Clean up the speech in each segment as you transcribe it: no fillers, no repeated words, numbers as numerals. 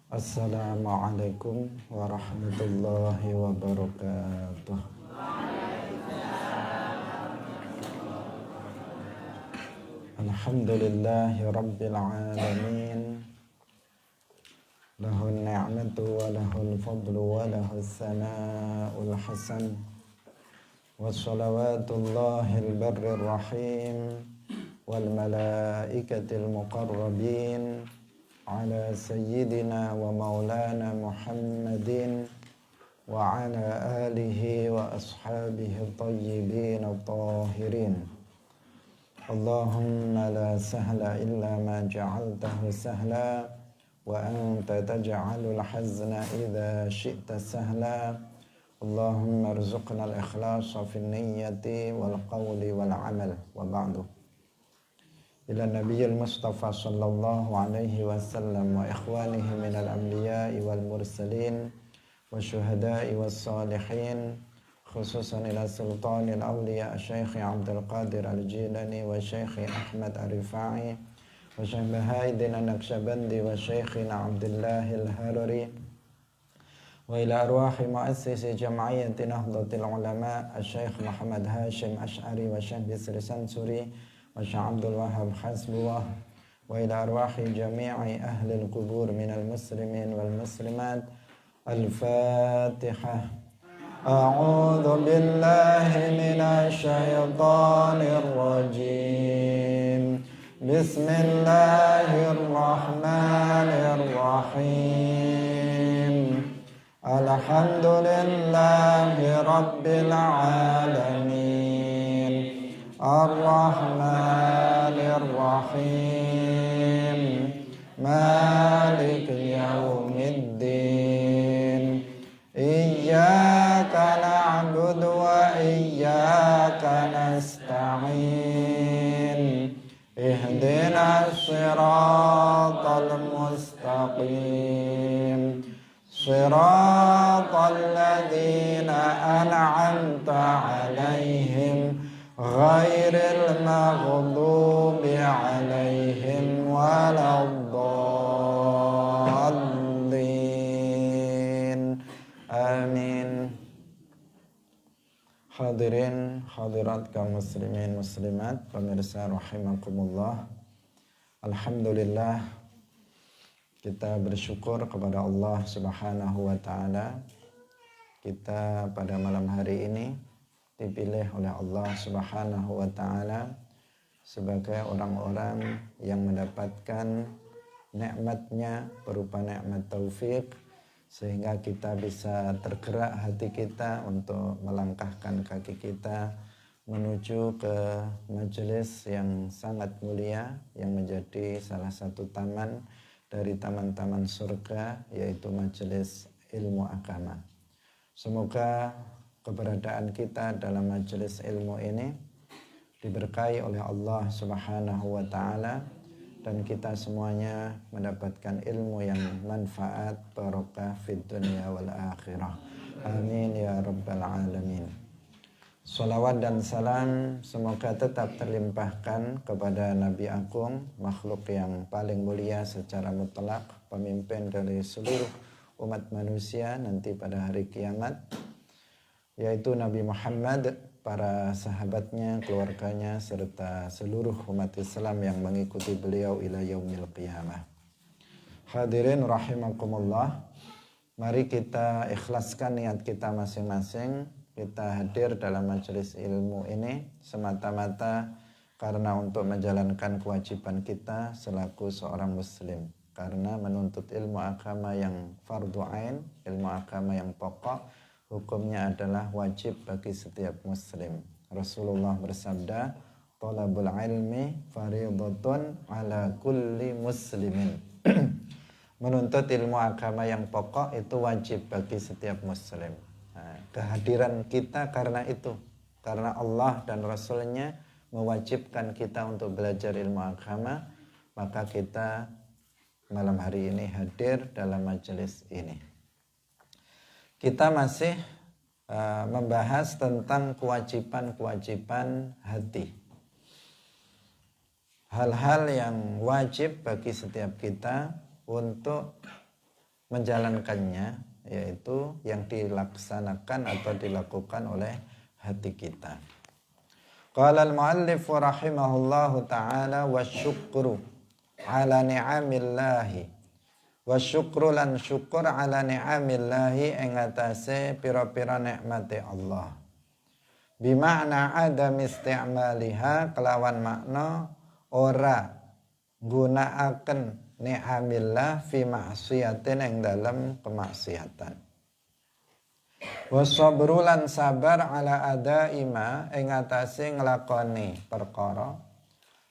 Assalamualaikum warahmatullahi wabarakatuh. Alhamdulillahi rabbil alamin. Lahun ni'matu wa lahul fadlu wa lahus sana'ul hasan. Wassalawatullahil barrir rahim wal malaikatil muqarrabin ala sayyidina wa maulana Muhammadin wa ala alihi wa ashabihi tayyibin tahirin. Allahumma la sahla illa ma ja'altahu sahla wa anta taj'alul hazna idza syi'ta sahla. Allahumma arzuqna al-ikhlasa fin niyyati wal qawli wal amal wa ba'du. Ila Nabiyil Mustafa sallallahu alaihi wasallam wa ikhwanihi minal anbiya'i wal mursalin wa syuhada'i was salihin, khususan ila sultanil awliya Syekh Abdul Qadir Al-Jilani wa Syekh Ahmad Ar-Rifai wa Syekh Bahaidin An-Naqsyabandi wa Syekhina Abdullahil Harari wa ila arwahi muassisi jam'iyyati Nahdlatul Ulama Syekh Muhammad Hashim Ash'ari wa Syekh Bisri Sansuri wa Syekh Abdul Wahhab Hasbullah wa ila arwahi jami'i ahli al-qubur minal muslimin wal muslimat. Al-Fatihah. A'udzu billahi minasy syaithanir rajim. Bismillahirrahmanirrahim. Alhamdulillahi rabbil alamin. Ar-Rahmanir Rahim. Maliki yaumiddin. Iyyaka na'budu wa iyyaka nasta'in. Ihdinas siratal mustaqim. Siratal ladzina an'amta 'alaihim ghairil maghdubi 'alaihim waladdallin. Amin. Hadirin hadirat kaum muslimin muslimat, pemirsa rahimakumullah. Alhamdulillah, kita bersyukur kepada Allah Subhanahu wa taala. Kita pada malam hari ini dipilih oleh Allah Subhanahu wa taala sebagai orang-orang yang mendapatkan nikmatnya berupa nikmat taufik, sehingga kita bisa tergerak hati kita untuk melangkahkan kaki kita menuju ke majelis yang sangat mulia, yang menjadi salah satu taman dari taman-taman surga, yaitu majelis ilmu agama. Semoga keberadaan kita dalam majelis ilmu ini diberkahi oleh Allah Subhanahu wa taala, dan kita semuanya mendapatkan ilmu yang manfaat, barokah fid dunya wal akhirah. Amin ya rabbal alamin. Salawat dan salam semoga tetap terlimpahkan kepada Nabi Agung, makhluk yang paling mulia secara mutlak, pemimpin dari seluruh umat manusia nanti pada hari kiamat, yaitu Nabi Muhammad, para sahabatnya, keluarganya, serta seluruh umat Islam yang mengikuti beliau ila yaumil qiyamah. Hadirin rahimakumullah, mari kita ikhlaskan niat kita masing-masing. Kita hadir dalam majelis ilmu ini semata-mata karena untuk menjalankan kewajiban kita selaku seorang muslim, karena menuntut ilmu agama yang fardhu ain, ilmu agama yang pokok, hukumnya adalah wajib bagi setiap muslim. Rasulullah bersabda, "Thalabul ilmi fardhatun ala kulli muslimin." Menuntut ilmu agama yang pokok itu wajib bagi setiap muslim. Nah, kehadiran kita karena itu, karena Allah dan Rasulnya mewajibkan kita untuk belajar ilmu agama, maka kita malam hari ini hadir dalam majelis ini. Kita masih membahas tentang kewajiban-kewajiban hati. Hal-hal yang wajib bagi setiap kita untuk menjalankannya, yaitu yang dilaksanakan atau dilakukan oleh hati kita. Qala al-muallif rahimahullahu ta'ala wasyukru ala ni'amillahi wasyukru lan syukur ala ni'amillahi ing atase pira-pira nikmate Allah. Bima'na adam isti'maliha kelawan makna ora gunakaken ni'amillah fi ma'siyatin ing dalam kemaksiatan. Wasabru lan sabar ala adaima ing atase nglakoni perkara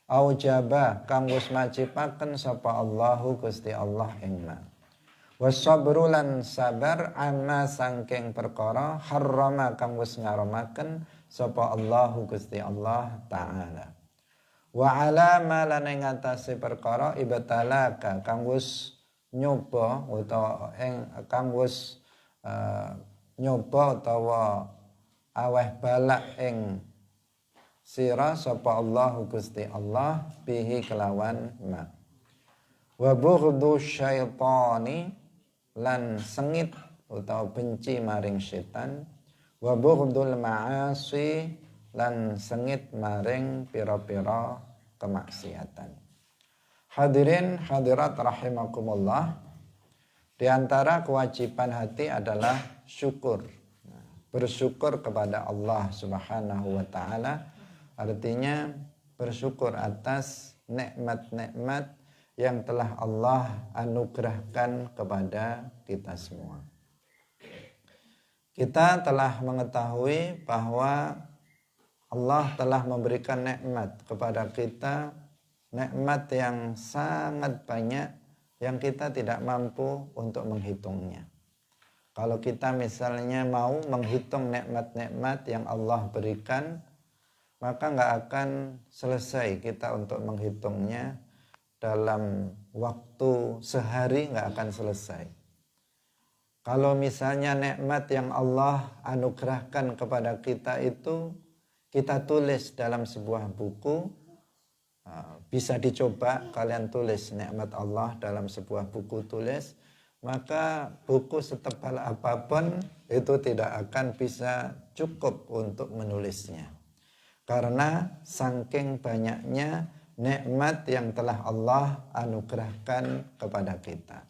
aujaba kang wis majibaken sapa Allahu Gusti Allah ing ma. Wasabru lan sabar amma sangking perkara harrama kang wis ngaramaken sapa Allahu Gusti Allah taala. Wa ala ma lan ing atase perkara ibtalaka kang wis nyoba utawa ing kang wis nyoba utawa aweh balak ing sira sapa Allahu Gusti Allah bihi kelawan ma. Wa bughdhu syaitani lan sengit utawa benci maring setan. Wa bughdul ma'asi lan sengit maring pira-pira kemaksiatan. Hadirin hadirat rahimakumullah. Di antara kewajiban hati adalah syukur. Bersyukur kepada Allah Subhanahu wa taala artinya bersyukur atas nikmat-nikmat yang telah Allah anugerahkan kepada kita semua. Kita telah mengetahui bahwa Allah telah memberikan nikmat kepada kita, nikmat yang sangat banyak yang kita tidak mampu untuk menghitungnya. Kalau kita misalnya mau menghitung nikmat-nikmat yang Allah berikan, maka nggak akan selesai kita untuk menghitungnya. Dalam waktu sehari nggak akan selesai. Kalau misalnya nikmat yang Allah anugerahkan kepada kita itu kita tulis dalam sebuah buku, bisa dicoba kalian tulis nikmat Allah dalam sebuah buku tulis, maka buku setebal apapun itu tidak akan bisa cukup untuk menulisnya. Karena saking banyaknya nikmat yang telah Allah anugerahkan kepada kita.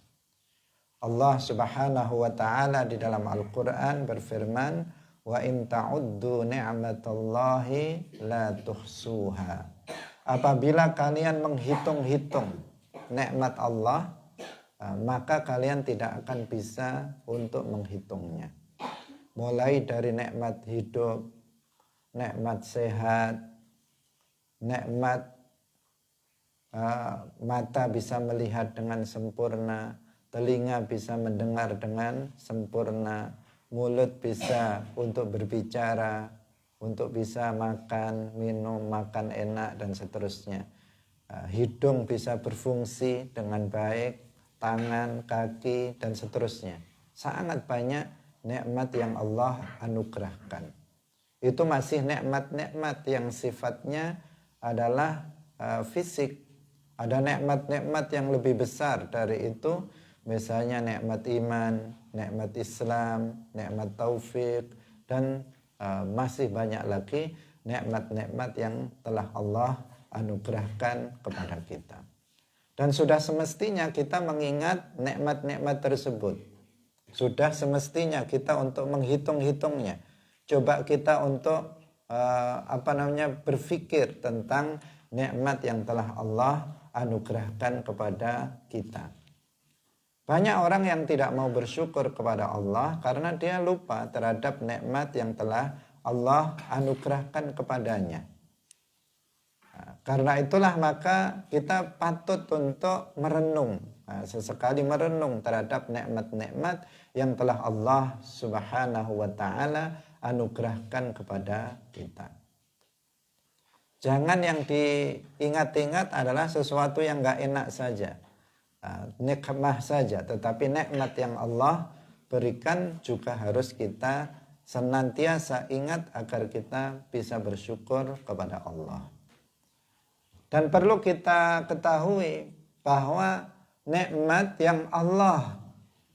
Allah Subhanahu wa taala di dalam Al-Qur'an berfirman, "Wa in ta'uddu ni'matallahi la tuhsuha." Apabila kalian menghitung-hitung nikmat Allah, maka kalian tidak akan bisa untuk menghitungnya. Mulai dari nikmat hidup, nikmat sehat, nikmat mata bisa melihat dengan sempurna, telinga bisa mendengar dengan sempurna, mulut bisa untuk berbicara, untuk bisa makan, minum, makan enak dan seterusnya. Hidung bisa berfungsi dengan baik, tangan, kaki dan seterusnya. Sangat banyak nikmat yang Allah anugerahkan. Itu masih nikmat-nikmat yang sifatnya adalah fisik. Ada nikmat-nikmat yang lebih besar dari itu, misalnya nikmat iman, nikmat Islam, nikmat taufik, dan masih banyak lagi nikmat-nikmat yang telah Allah anugerahkan kepada kita. Dan sudah semestinya kita mengingat nikmat-nikmat tersebut. Sudah semestinya kita untuk menghitung-hitungnya. Coba kita untuk berpikir tentang nikmat yang telah Allah anugerahkan kepada kita. Banyak orang yang tidak mau bersyukur kepada Allah karena dia lupa terhadap nikmat yang telah Allah anugerahkan kepadanya. Karena itulah maka kita patut untuk merenung, sesekali merenung terhadap nikmat-nikmat yang telah Allah Subhanahu wa taala anugerahkan kepada kita. Jangan yang diingat-ingat adalah sesuatu yang gak enak saja, nikmah saja, tetapi nikmat yang Allah berikan juga harus kita senantiasa ingat agar kita bisa bersyukur kepada Allah. Dan perlu kita ketahui bahwa nikmat yang Allah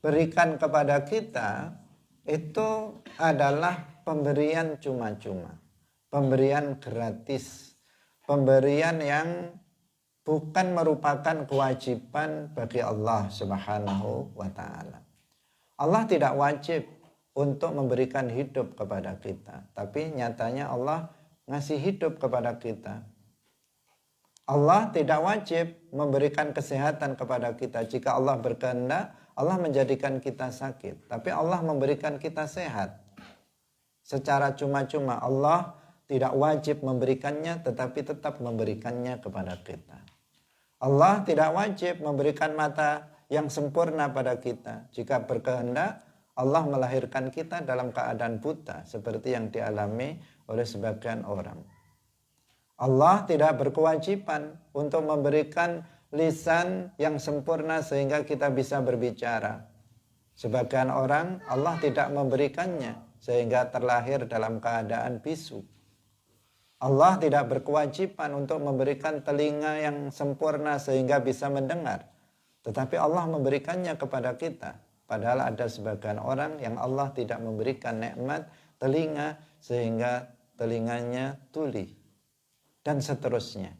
berikan kepada kita itu adalah pemberian cuma-cuma, pemberian gratis, pemberian yang bukan merupakan kewajiban bagi Allah Subhanahu wa ta'ala. Allah tidak wajib untuk memberikan hidup kepada kita, tapi nyatanya Allah ngasih hidup kepada kita. Allah tidak wajib memberikan kesehatan kepada kita. Jika Allah berkehendak, Allah menjadikan kita sakit, tapi Allah memberikan kita sehat secara cuma-cuma. Allah tidak wajib memberikannya, tetapi tetap memberikannya kepada kita. Allah tidak wajib memberikan mata yang sempurna pada kita. Jika berkehendak, Allah melahirkan kita dalam keadaan buta, seperti yang dialami oleh sebagian orang. Allah tidak berkewajiban untuk memberikan lisan yang sempurna sehingga kita bisa berbicara. Sebagian orang Allah tidak memberikannya sehingga terlahir dalam keadaan bisu. Allah tidak berkewajiban untuk memberikan telinga yang sempurna sehingga bisa mendengar. Tetapi Allah memberikannya kepada kita. Padahal ada sebagian orang yang Allah tidak memberikan nikmat telinga sehingga telinganya tuli. Dan seterusnya.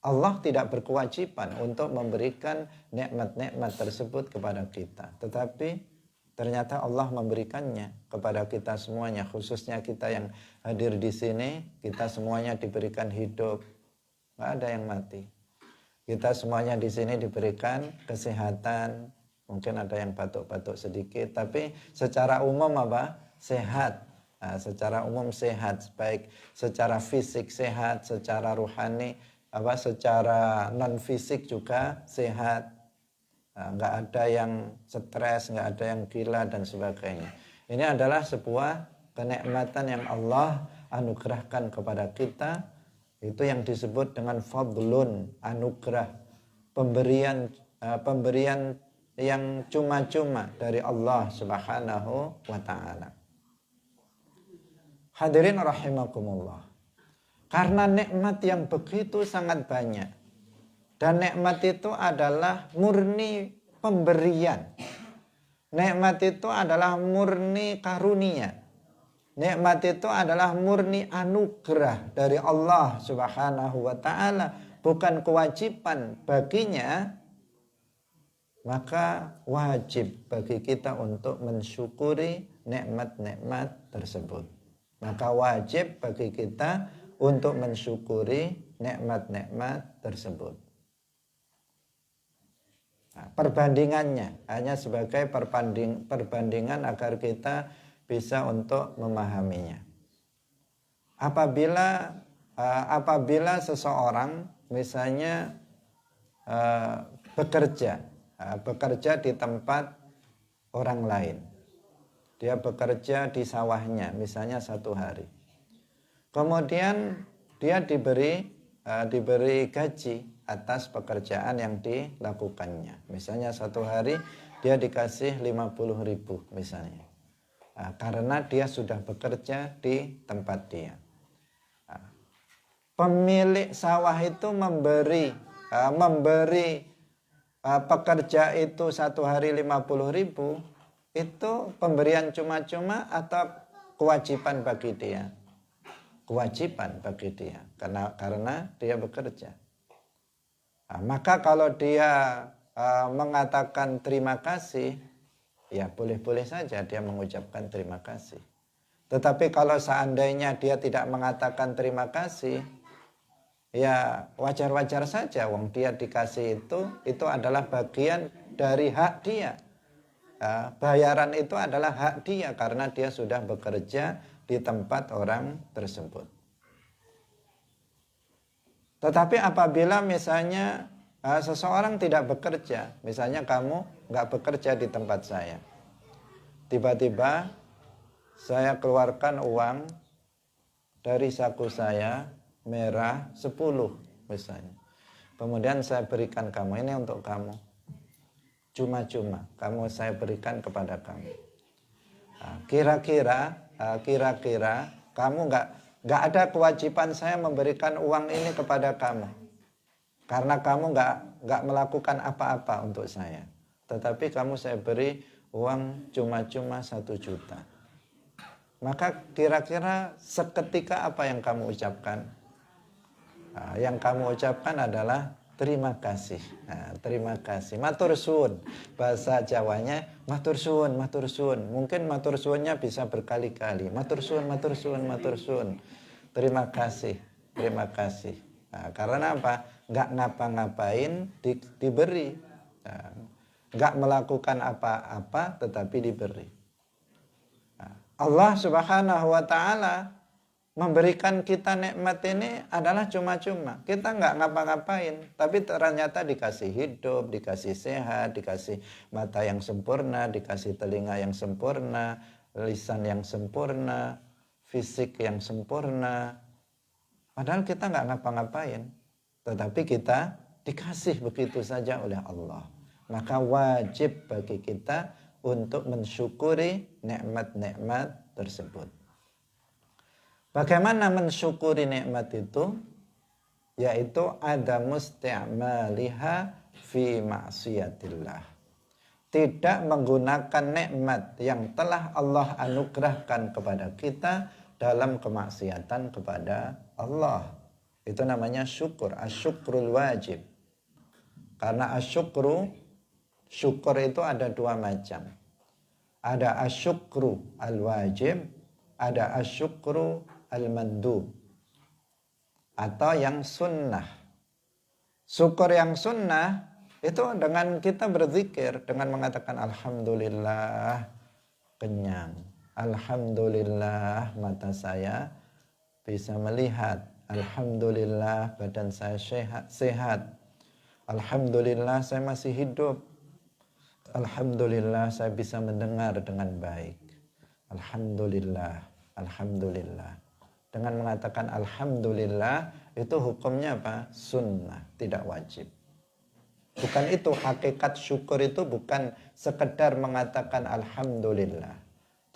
Allah tidak berkewajiban untuk memberikan nikmat-nikmat tersebut kepada kita. Tetapi ternyata Allah memberikannya kepada kita semuanya. Khususnya kita yang hadir di sini, kita semuanya diberikan hidup. Nggak ada yang mati. Kita semuanya di sini diberikan kesehatan. Mungkin ada yang batuk-batuk sedikit. Tapi secara umum apa? Sehat. Secara umum sehat, baik secara fisik sehat, secara rohani, secara non fisik juga sehat. Nggak ada yang stres, nggak ada yang gila dan sebagainya. Ini adalah sebuah kenikmatan yang Allah anugerahkan kepada kita. Itu yang disebut dengan fadlun, anugerah, pemberian yang cuma-cuma dari Allah Subhanahu wa ta'ala. Hadirin rahimakumullah. Karena nikmat yang begitu sangat banyak. Dan nikmat itu adalah murni pemberian. Nikmat itu adalah murni karunia. Nikmat itu adalah murni anugerah dari Allah Subhanahu wa ta'ala. Bukan kewajiban baginya. Maka wajib bagi kita untuk mensyukuri nikmat-nikmat tersebut. Maka wajib bagi kita untuk mensyukuri nikmat-nikmat tersebut. Perbandingannya hanya sebagai perbandingan agar kita bisa untuk memahaminya. Apabila seseorang misalnya bekerja di tempat orang lain. Dia bekerja di sawahnya misalnya 1 hari. Kemudian dia diberi gaji atas pekerjaan yang dilakukannya. Misalnya 1 hari dia dikasih 50.000 misalnya. Karena dia sudah bekerja di tempat dia. Pemilik sawah itu memberi pekerja itu 1 hari 50.000. Itu pemberian cuma-cuma atau kewajiban bagi dia? Kewajiban bagi dia karena dia bekerja. Maka kalau dia mengatakan terima kasih, ya boleh-boleh saja dia mengucapkan terima kasih. Tetapi kalau seandainya dia tidak mengatakan terima kasih, ya wajar-wajar saja. Wong dia dikasih itu adalah bagian dari hak dia. Bayaran itu adalah hak dia karena dia sudah bekerja di tempat orang tersebut. Tetapi apabila misalnya seseorang tidak bekerja, misalnya kamu nggak bekerja di tempat saya, tiba-tiba saya keluarkan uang dari saku saya merah 10 misalnya, kemudian saya berikan kamu, ini untuk kamu. Cuma-cuma saya berikan kepada kamu. Kira-kira kamu nggak ada kewajiban saya memberikan uang ini kepada kamu, karena kamu nggak melakukan apa-apa untuk saya. tetapi kamu saya beri uang cuma-cuma 1 juta. Maka kira-kira seketika apa yang kamu ucapkan? Nah, yang kamu ucapkan adalah terima kasih. Nah, terima kasih. Matur suwun. Bahasa Jawanya matur suwun, matur suwun. Mungkin matur suwunnya bisa berkali-kali. Matur suwun, matur suwun, matur suwun. Terima kasih, terima kasih. Nah, karena apa? Nggak ngapa-ngapain diberi. Nah, nggak melakukan apa-apa tetapi diberi. Allah Subhanahu wa Ta'ala memberikan kita nikmat ini adalah cuma-cuma. Kita nggak ngapa-ngapain, tapi ternyata dikasih hidup, dikasih sehat, dikasih mata yang sempurna, dikasih telinga yang sempurna, lisan yang sempurna, fisik yang sempurna. Padahal kita nggak ngapa-ngapain, tetapi kita dikasih begitu saja oleh Allah. Maka wajib bagi kita untuk mensyukuri nikmat-nikmat tersebut. Bagaimana mensyukuri nikmat itu? Yaitu ada musti'maliha fi ma'siyatillah. Tidak menggunakan nikmat yang telah Allah anugerahkan kepada kita dalam kemaksiatan kepada Allah. Itu namanya syukur, asyukrul wajib. Karena syukur itu ada 2 macam. Ada asyukru al-wajib, ada asyukru al-mandub, atau yang sunnah. Syukur yang sunnah itu dengan kita berzikir, dengan mengatakan alhamdulillah kenyang, alhamdulillah mata saya bisa melihat, alhamdulillah badan saya sehat, alhamdulillah saya masih hidup, alhamdulillah saya bisa mendengar dengan baik, alhamdulillah, alhamdulillah. Dengan mengatakan alhamdulillah itu hukumnya apa? Sunnah, tidak wajib. Bukan itu hakikat syukur, itu bukan sekedar mengatakan alhamdulillah.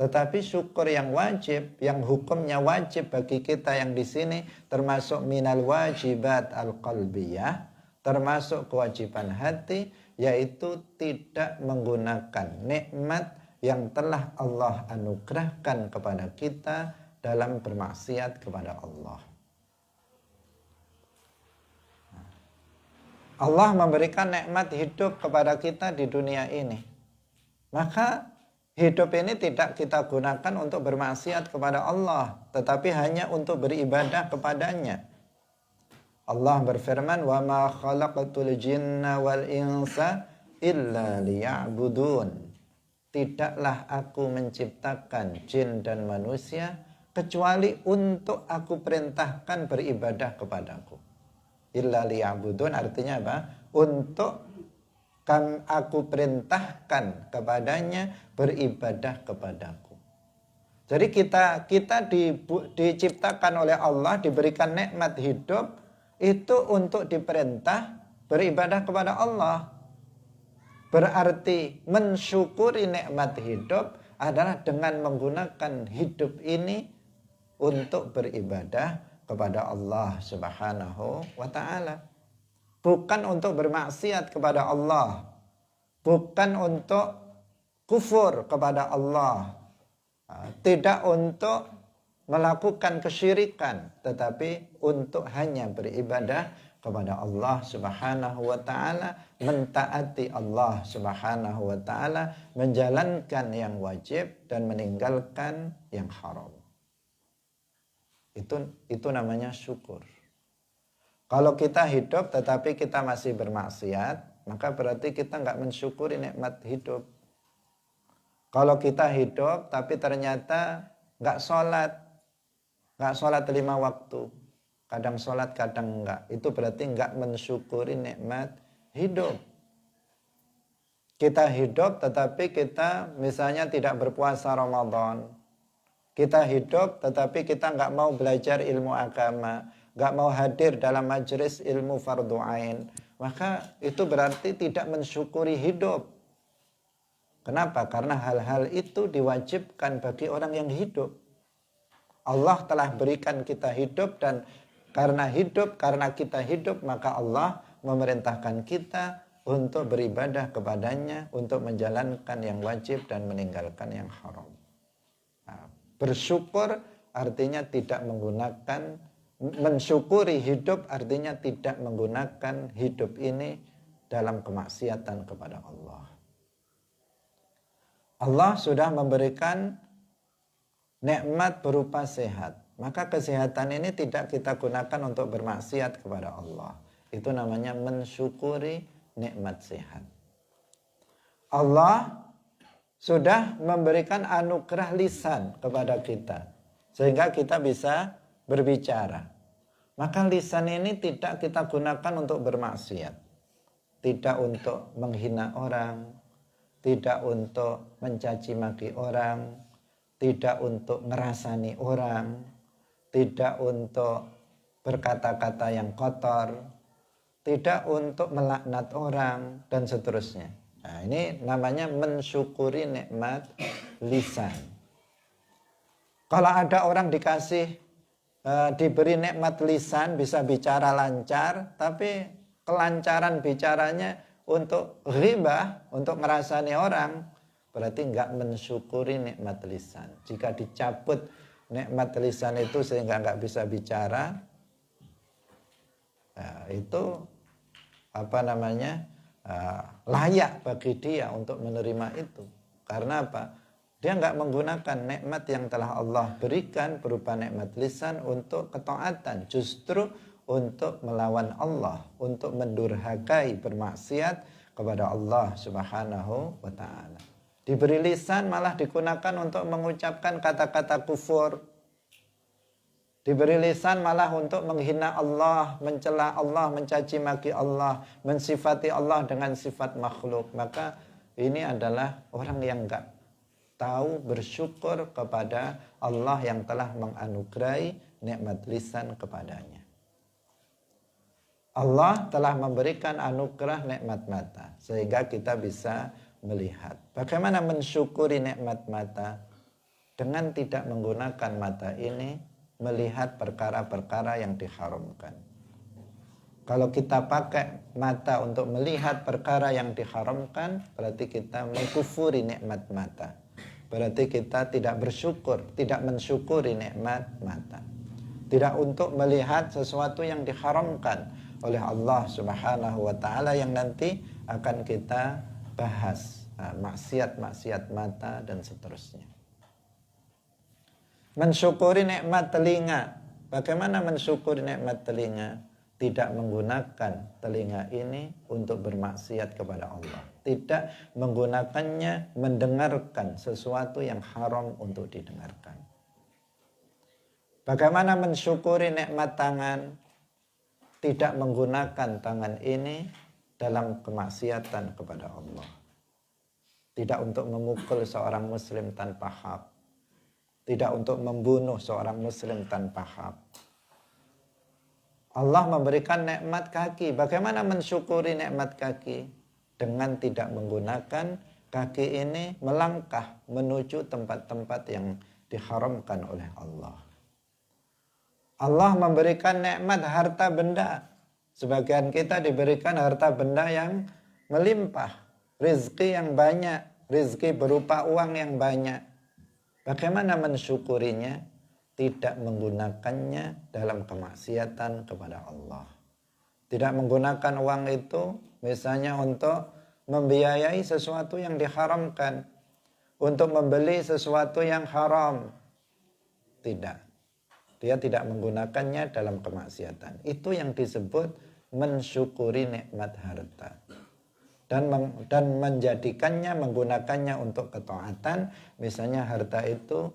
Tetapi syukur yang wajib, yang hukumnya wajib bagi kita yang di sini termasuk minal wajibat al-qalbiyah, termasuk kewajiban hati, yaitu tidak menggunakan nikmat yang telah Allah anugerahkan kepada kita dalam bermaksiat kepada Allah. Allah memberikan nikmat hidup kepada kita di dunia ini. Maka hidup ini tidak kita gunakan untuk bermaksiat kepada Allah, tetapi hanya untuk beribadah kepadanya. Allah berfirman, "Wa ma khalaqatul jinna wal insa illa liya'budun." Tidaklah aku menciptakan jin dan manusia kecuali untuk aku perintahkan beribadah kepadaku. Illa liya'budun artinya apa? Untuk aku perintahkan kepadanya beribadah kepadaku. Jadi kita diciptakan oleh Allah, diberikan nikmat hidup itu untuk diperintah beribadah kepada Allah. Berarti mensyukuri nikmat hidup adalah dengan menggunakan hidup ini untuk beribadah kepada Allah Subhanahu wa Ta'ala. Bukan untuk bermaksiat kepada Allah, bukan untuk kufur kepada Allah, tidak untuk melakukan kesyirikan, tetapi untuk hanya beribadah kepada Allah Subhanahu wa Ta'ala, mentaati Allah Subhanahu wa Ta'ala, menjalankan yang wajib dan meninggalkan yang haram. Itu namanya syukur. Kalau kita hidup tetapi kita masih bermaksiat, maka berarti kita nggak mensyukuri nikmat hidup. Kalau kita hidup tapi ternyata nggak sholat 5 waktu, kadang sholat kadang enggak, itu berarti nggak mensyukuri nikmat hidup. Kita hidup tetapi kita misalnya tidak berpuasa Ramadan. Kita hidup tetapi kita nggak mau belajar ilmu agama, nggak mau hadir dalam majelis ilmu fardhu ain, maka itu berarti tidak mensyukuri hidup. Kenapa? Karena hal-hal itu diwajibkan bagi orang yang hidup. Allah telah berikan kita hidup, dan karena kita hidup, maka Allah memerintahkan kita untuk beribadah kepadanya, untuk menjalankan yang wajib dan meninggalkan yang haram. Nah, bersyukur artinya tidak menggunakan, mensyukuri hidup artinya tidak menggunakan hidup ini dalam kemaksiatan kepada Allah. Allah sudah memberikan nikmat berupa sehat. Maka kesehatan ini tidak kita gunakan untuk bermaksiat kepada Allah. Itu namanya mensyukuri nikmat sehat. Allah sudah memberikan anugerah lisan kepada kita, sehingga kita bisa berbicara. Maka lisan ini tidak kita gunakan untuk bermaksiat. Tidak untuk menghina orang, tidak untuk mencaci maki orang, tidak untuk ngerasani orang, tidak untuk berkata-kata yang kotor, tidak untuk melaknat orang, dan seterusnya. Nah, ini namanya mensyukuri nikmat lisan. Kalau ada orang diberi nikmat lisan, bisa bicara lancar, tapi kelancaran bicaranya untuk ghibah, untuk merasani orang, berarti enggak mensyukuri nikmat lisan. Jika dicabut nikmat lisan itu sehingga enggak bisa bicara, itu layak bagi dia untuk menerima itu. Karena apa? Dia enggak menggunakan nikmat yang telah Allah berikan berupa nikmat lisan untuk ketaatan, justru untuk melawan Allah, untuk mendurhakai, bermaksiat kepada Allah Subhanahu wa ta'ala. Diberi lisan malah digunakan untuk mengucapkan kata-kata kufur. Diberi lisan malah untuk menghina Allah, mencela Allah, mencaci maki Allah, mensifati Allah dengan sifat makhluk. Maka ini adalah orang yang enggak tahu bersyukur kepada Allah yang telah menganugerahi nikmat lisan kepadanya. Allah telah memberikan anugerah nikmat mata sehingga kita bisa melihat. Bagaimana mensyukuri nikmat mata? Dengan tidak menggunakan mata ini melihat perkara-perkara yang diharamkan. Kalau kita pakai mata untuk melihat perkara yang diharamkan, berarti kita mengkufuri nikmat mata. Berarti kita tidak bersyukur, tidak mensyukuri nikmat mata. Tidak untuk melihat sesuatu yang diharamkan oleh Allah Subhanahu wa ta'ala yang nanti akan kita bahas. Maksiat-maksiat mata dan seterusnya. Mensyukuri nikmat telinga. Bagaimana mensyukuri nikmat telinga? Tidak menggunakan telinga ini untuk bermaksiat kepada Allah. Tidak menggunakannya mendengarkan sesuatu yang haram untuk didengarkan. Bagaimana mensyukuri nikmat tangan? Tidak menggunakan tangan ini dalam kemaksiatan kepada Allah. Tidak untuk memukul seorang muslim tanpa hak. Tidak untuk membunuh seorang muslim tanpa hak. Allah memberikan nikmat kaki. Bagaimana mensyukuri nikmat kaki? Dengan tidak menggunakan kaki ini melangkah menuju tempat-tempat yang diharamkan oleh Allah. Allah memberikan nikmat harta benda. Sebagian kita diberikan harta benda yang melimpah. Rizki yang banyak. Rizki berupa uang yang banyak. Bagaimana mensyukurinya? Tidak menggunakannya dalam kemaksiatan kepada Allah. Tidak menggunakan uang itu misalnya untuk membiayai sesuatu yang diharamkan, untuk membeli sesuatu yang haram. Tidak. Dia tidak menggunakannya dalam kemaksiatan. Itu yang disebut mensyukuri nikmat harta. Dan menjadikannya, menggunakannya untuk ketaatan. Misalnya harta itu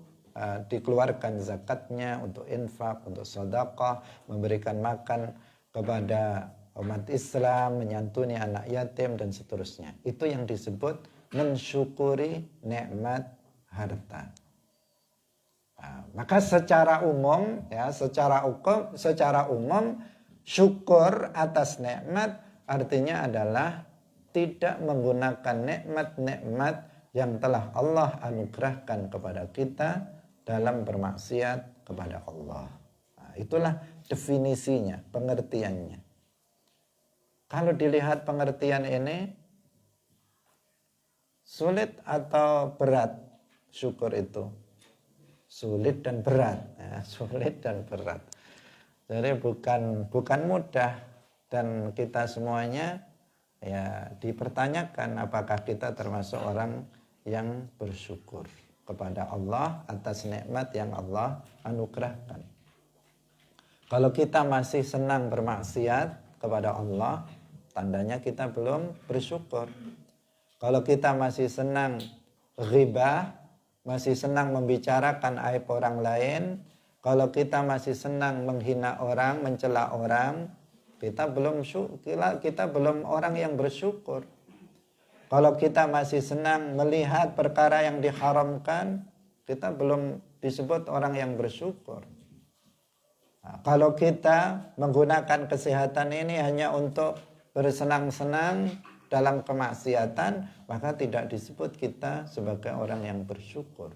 dikeluarkan zakatnya untuk infak, untuk sedekah, memberikan makan kepada umat Islam, menyantuni anak yatim dan seterusnya. Itu yang disebut mensyukuri nikmat harta. Maka secara umum syukur atas nikmat artinya adalah tidak menggunakan nikmat-nikmat yang telah Allah anugerahkan kepada kita dalam bermaksiat kepada Allah. Itulah definisinya, pengertiannya. Kalau dilihat pengertian ini, sulit atau berat syukur itu? Sulit dan berat, ya, sulit dan berat. Jadi bukan mudah, dan kita semuanya ya dipertanyakan apakah kita termasuk orang yang bersyukur kepada Allah atas nikmat yang Allah anugerahkan. Kalau kita masih senang bermaksiat kepada Allah, tandanya kita belum bersyukur. Kalau kita masih senang ghibah, masih senang membicarakan aib orang lain, kalau kita masih senang menghina orang, mencela orang, kita belum orang yang bersyukur. Kalau kita masih senang melihat perkara yang diharamkan, kita belum disebut orang yang bersyukur. Nah, kalau kita menggunakan kesehatan ini hanya untuk bersenang-senang dalam kemaksiatan, maka tidak disebut kita sebagai orang yang bersyukur.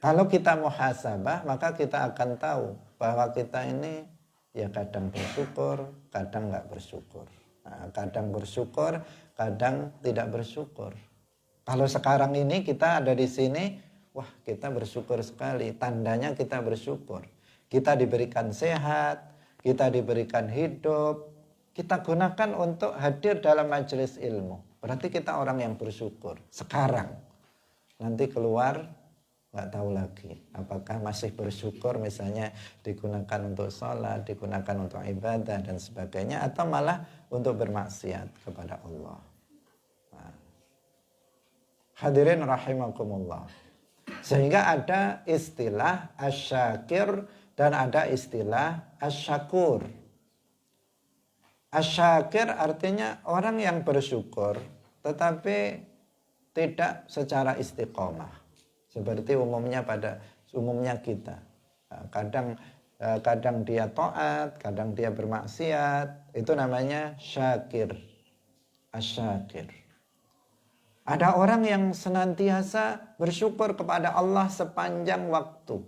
Kalau kita muhasabah, maka kita akan tahu bahwa kita ini ya kadang bersyukur, kadang nggak bersyukur. Nah, kadang bersyukur, kadang tidak bersyukur. Kalau sekarang ini kita ada di sini, wah kita bersyukur sekali, tandanya kita bersyukur. Kita diberikan sehat, kita diberikan hidup, kita gunakan untuk hadir dalam majelis ilmu. Berarti kita orang yang bersyukur. Sekarang, nanti keluar, nggak tahu lagi apakah masih bersyukur, misalnya digunakan untuk sholat, digunakan untuk ibadah dan sebagainya, atau malah untuk bermaksiat kepada Allah. Nah. Hadirin rahimakumullah. Sehingga ada istilah asyakir dan ada istilah asyakur. Asyakir artinya orang yang bersyukur tetapi tidak secara istiqomah. Seperti umumnya kita. Kadang dia taat, kadang dia bermaksiat. Itu namanya syakir. Asyakir. Ada orang yang senantiasa bersyukur kepada Allah sepanjang waktu.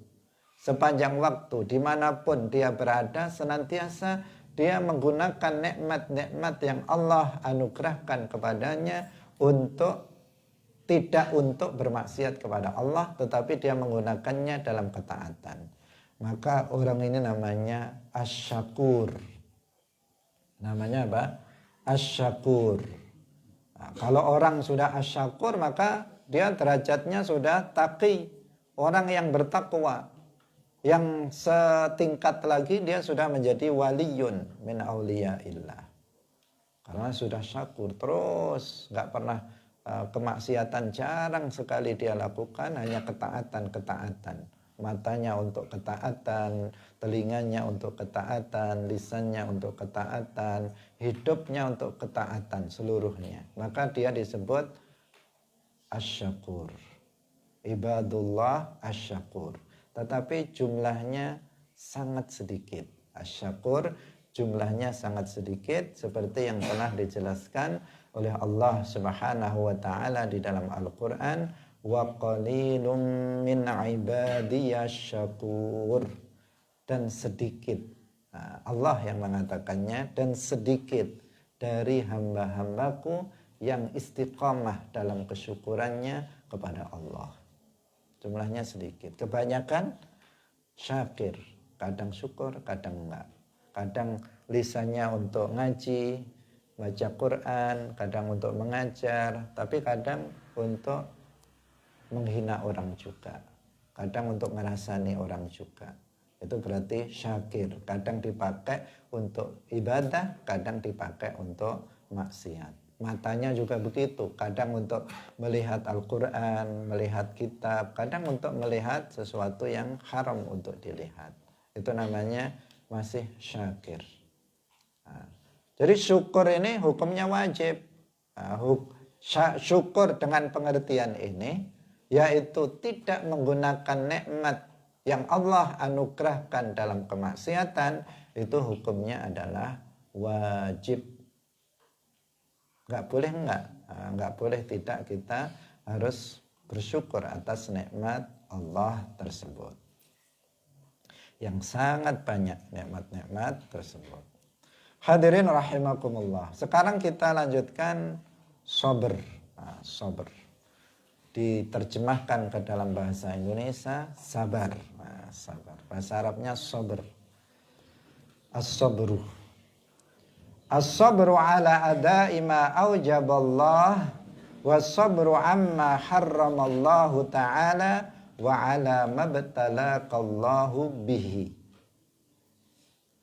Sepanjang waktu, dimanapun dia berada, senantiasa dia menggunakan nikmat-nikmat yang Allah anugerahkan kepadanya tidak untuk bermaksiat kepada Allah, tetapi dia menggunakannya dalam ketaatan. Maka orang ini namanya asyakur. Namanya apa? Asyakur. Nah, kalau orang sudah asyakur, maka dia derajatnya sudah taqi, orang yang bertakwa. Yang setingkat lagi dia sudah menjadi waliyun min auliyaillah. Karena sudah syakur terus, nggak pernah kemaksiatan, jarang sekali dia lakukan, hanya ketaatan. Matanya untuk ketaatan, telinganya untuk ketaatan, lisannya untuk ketaatan, hidupnya untuk ketaatan seluruhnya. Maka dia disebut asyakur. Ibadullah asyakur. Tetapi jumlahnya sangat sedikit. Asyakur jumlahnya sangat sedikit, seperti yang telah dijelaskan oleh Allah Subhanahu wa taala di dalam Al-Qur'an, wa qalilum min ibadiyasyakur. Dan sedikit, Allah yang mengatakannya, dan sedikit dari hamba-hambaku yang istiqamah dalam kesyukurannya kepada Allah. Jumlahnya sedikit. Kebanyakan syakir, kadang syukur, kadang enggak. Kadang lisannya untuk ngaji, baca Quran, kadang untuk mengajar, tapi kadang untuk menghina orang juga, kadang untuk ngerasani orang juga. Itu berarti syakir. Kadang dipakai untuk ibadah, kadang dipakai untuk maksiat. Matanya juga begitu, kadang untuk melihat Al-Quran, melihat kitab, kadang untuk melihat sesuatu yang haram untuk dilihat. Itu namanya masih syakir. Nah, jadi syukur ini hukumnya wajib. Nah, syukur dengan pengertian ini, yaitu tidak menggunakan nikmat yang Allah anugerahkan dalam kemaksiatan, itu hukumnya adalah wajib. Nggak boleh tidak, kita harus bersyukur atas nikmat Allah tersebut. yang sangat banyak nikmat-nikmat tersebut. Hadirin rahimakumullah. Sekarang kita lanjutkan sabr. Nah, sabr diterjemahkan ke dalam bahasa Indonesia sabar. Nah, sabar. Bahasa Arabnya sabr. As-sabru. As-sabru ala ada'i ma aujaballah was-sabru amma harramallahu ta'ala wa ala mabtalaqallahu bihi.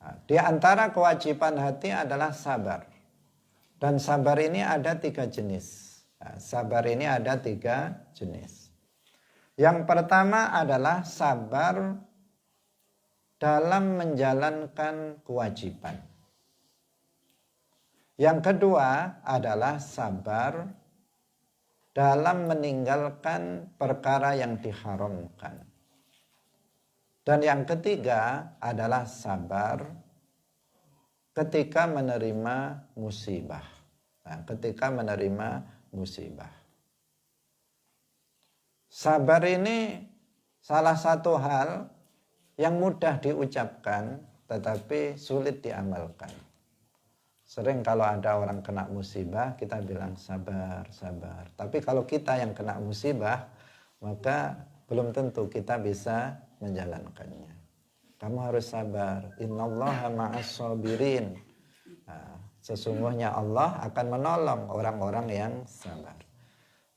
Nah, di antara kewajiban hati adalah sabar. Dan sabar ini ada 3 jenis. Nah, sabar ini ada 3 jenis. Yang pertama adalah sabar dalam menjalankan kewajiban. Yang kedua adalah sabar dalam meninggalkan perkara yang diharamkan. Dan yang ketiga adalah sabar ketika menerima musibah. Nah, ketika menerima musibah. Sabar ini salah satu hal yang mudah diucapkan tetapi sulit diamalkan. Sering kalau ada orang kena musibah kita bilang sabar, sabar. Tapi kalau kita yang kena musibah maka belum tentu kita bisa menjalankannya. Kamu harus sabar. Innallaha ma'as sabirin. Nah, sesungguhnya Allah akan menolong orang-orang yang sabar.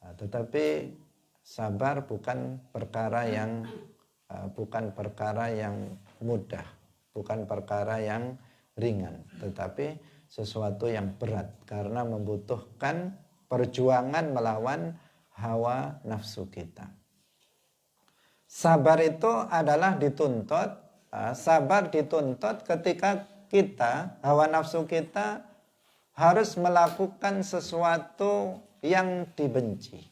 Nah, tetapi sabar bukan perkara yang mudah, bukan perkara yang ringan, tetapi sesuatu yang berat karena membutuhkan perjuangan melawan hawa nafsu kita. Sabar itu adalah dituntut, sabar dituntut ketika kita, hawa nafsu kita harus melakukan sesuatu yang dibenci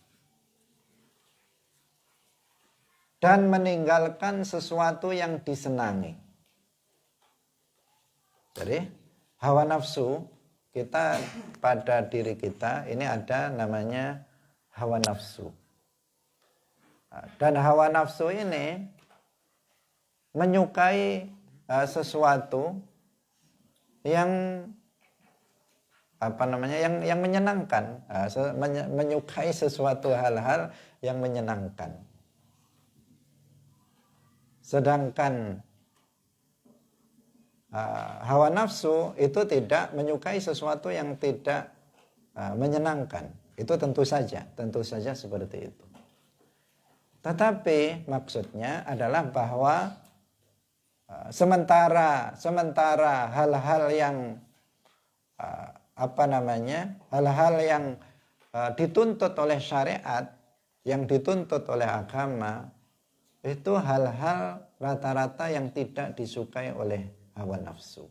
dan meninggalkan sesuatu yang disenangi. Jadi hawa nafsu kita pada diri kita ini ada namanya hawa nafsu. Dan hawa nafsu ini menyukai sesuatu yang yang menyenangkan, menyukai sesuatu hal-hal yang menyenangkan. Sedangkan hawa nafsu itu tidak menyukai sesuatu yang tidak menyenangkan. Itu tentu saja seperti itu. Tetapi maksudnya adalah bahwa sementara hal-hal yang hal-hal yang dituntut oleh syariat, yang dituntut oleh agama, itu hal-hal rata-rata yang tidak disukai oleh hawa nafsu.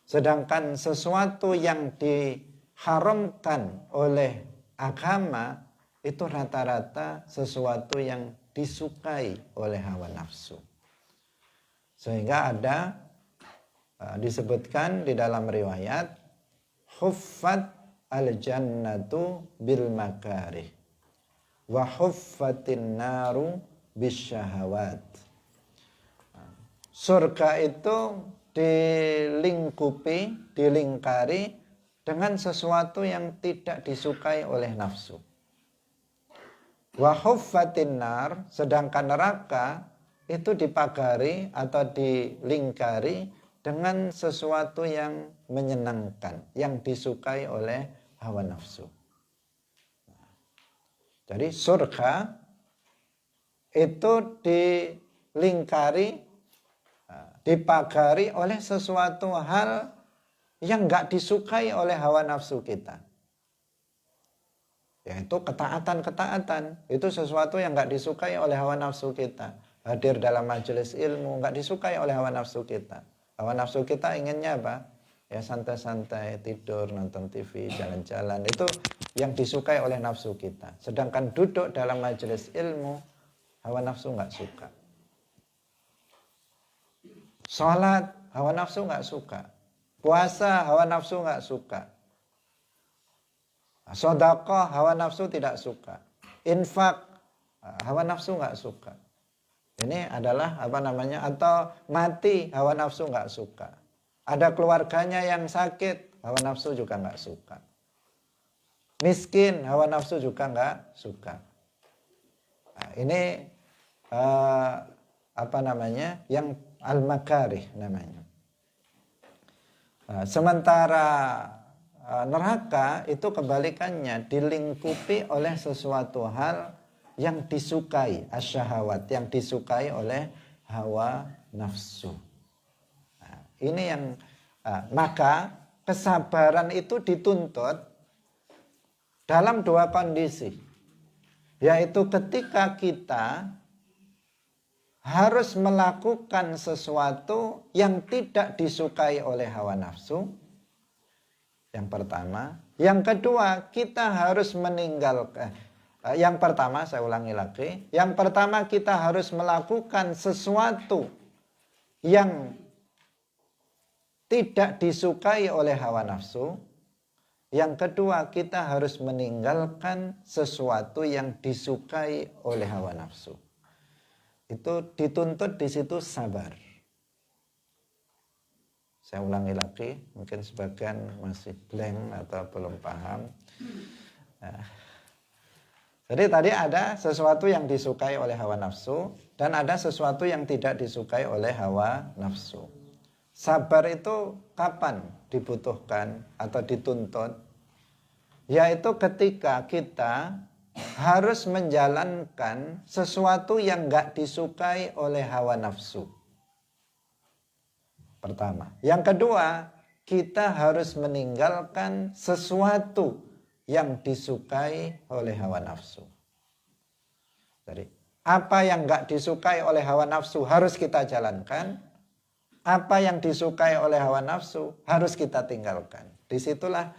Sedangkan sesuatu yang diharamkan oleh agama itu rata-rata sesuatu yang disukai oleh hawa nafsu. Sehingga ada disebutkan di dalam riwayat huffat al-jannatu bil makarih wa huffatin naru bisyahawat. Surga itu dilingkari dengan sesuatu yang tidak disukai oleh nafsu. Wa huffatin nar, sedangkan neraka itu dipagari atau dilingkari dengan sesuatu yang menyenangkan, yang disukai oleh hawa nafsu. Jadi surga itu dilingkari, dipagari oleh sesuatu hal yang gak disukai oleh hawa nafsu kita. Yaitu ketaatan. Itu sesuatu yang gak disukai oleh hawa nafsu kita. Hadir dalam majelis ilmu gak disukai oleh hawa nafsu kita. Hawa nafsu kita inginnya apa? Ya santai-santai, tidur, nonton TV, jalan-jalan. Itu yang disukai oleh nafsu kita. Sedangkan duduk dalam majelis ilmu, hawa nafsu gak suka. Sholat, hawa nafsu gak suka. Puasa, hawa nafsu gak suka. Sedekah, hawa nafsu tidak suka. Infak, hawa nafsu gak suka. Ini adalah atau mati hawa nafsu nggak suka. Ada keluarganya yang sakit, hawa nafsu juga nggak suka. Miskin, hawa nafsu juga nggak suka. Nah, ini yang al-makarih namanya. Nah, sementara neraka itu kebalikannya, dilingkupi oleh sesuatu hal yang disukai, asyahawat, yang disukai oleh hawa nafsu. Nah, ini yang maka kesabaran itu dituntut dalam dua kondisi, yaitu ketika kita harus melakukan sesuatu yang tidak disukai oleh hawa nafsu. Yang pertama. Yang kedua, kita harus meninggalkan. Yang pertama, saya ulangi lagi. Yang pertama, kita harus melakukan sesuatu yang tidak disukai oleh hawa nafsu. Yang kedua, kita harus meninggalkan sesuatu yang disukai oleh hawa nafsu. Itu dituntut di situ sabar. Saya ulangi lagi, mungkin sebagian masih blank atau belum paham. Jadi tadi ada sesuatu yang disukai oleh hawa nafsu dan ada sesuatu yang tidak disukai oleh hawa nafsu. Sabar itu kapan dibutuhkan atau dituntut? Yaitu ketika kita harus menjalankan sesuatu yang gak disukai oleh hawa nafsu. Pertama. Yang kedua, kita harus meninggalkan sesuatu yang disukai oleh hawa nafsu. Jadi, apa yang gak disukai oleh hawa nafsu harus kita jalankan. Apa yang disukai oleh hawa nafsu harus kita tinggalkan. Disitulah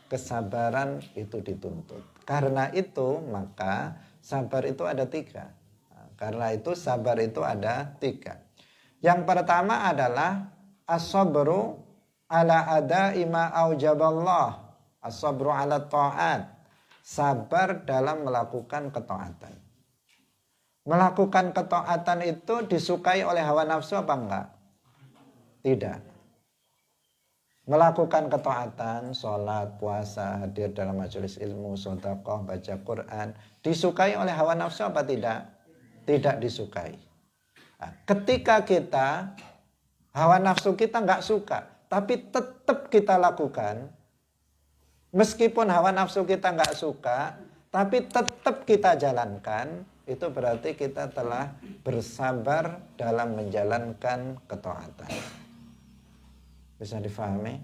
kesabaran itu dituntut. Karena itu maka sabar itu ada 3. Karena itu sabar itu ada 3. Yang pertama adalah as-sabru ala ada'i ma aujaballah. As-sabru ala ta'at. Sabar dalam melakukan ketaatan. Melakukan ketaatan itu disukai oleh hawa nafsu apa enggak? Tidak. Melakukan ketaatan, sholat, puasa, hadir dalam majelis ilmu, sedekah, baca Quran, disukai oleh hawa nafsu apa tidak? Tidak disukai. Nah, ketika kita, hawa nafsu kita nggak suka, tapi tetap kita lakukan, meskipun hawa nafsu kita nggak suka, tapi tetap kita jalankan, itu berarti kita telah bersabar dalam menjalankan ketaatan. Bisa difahami?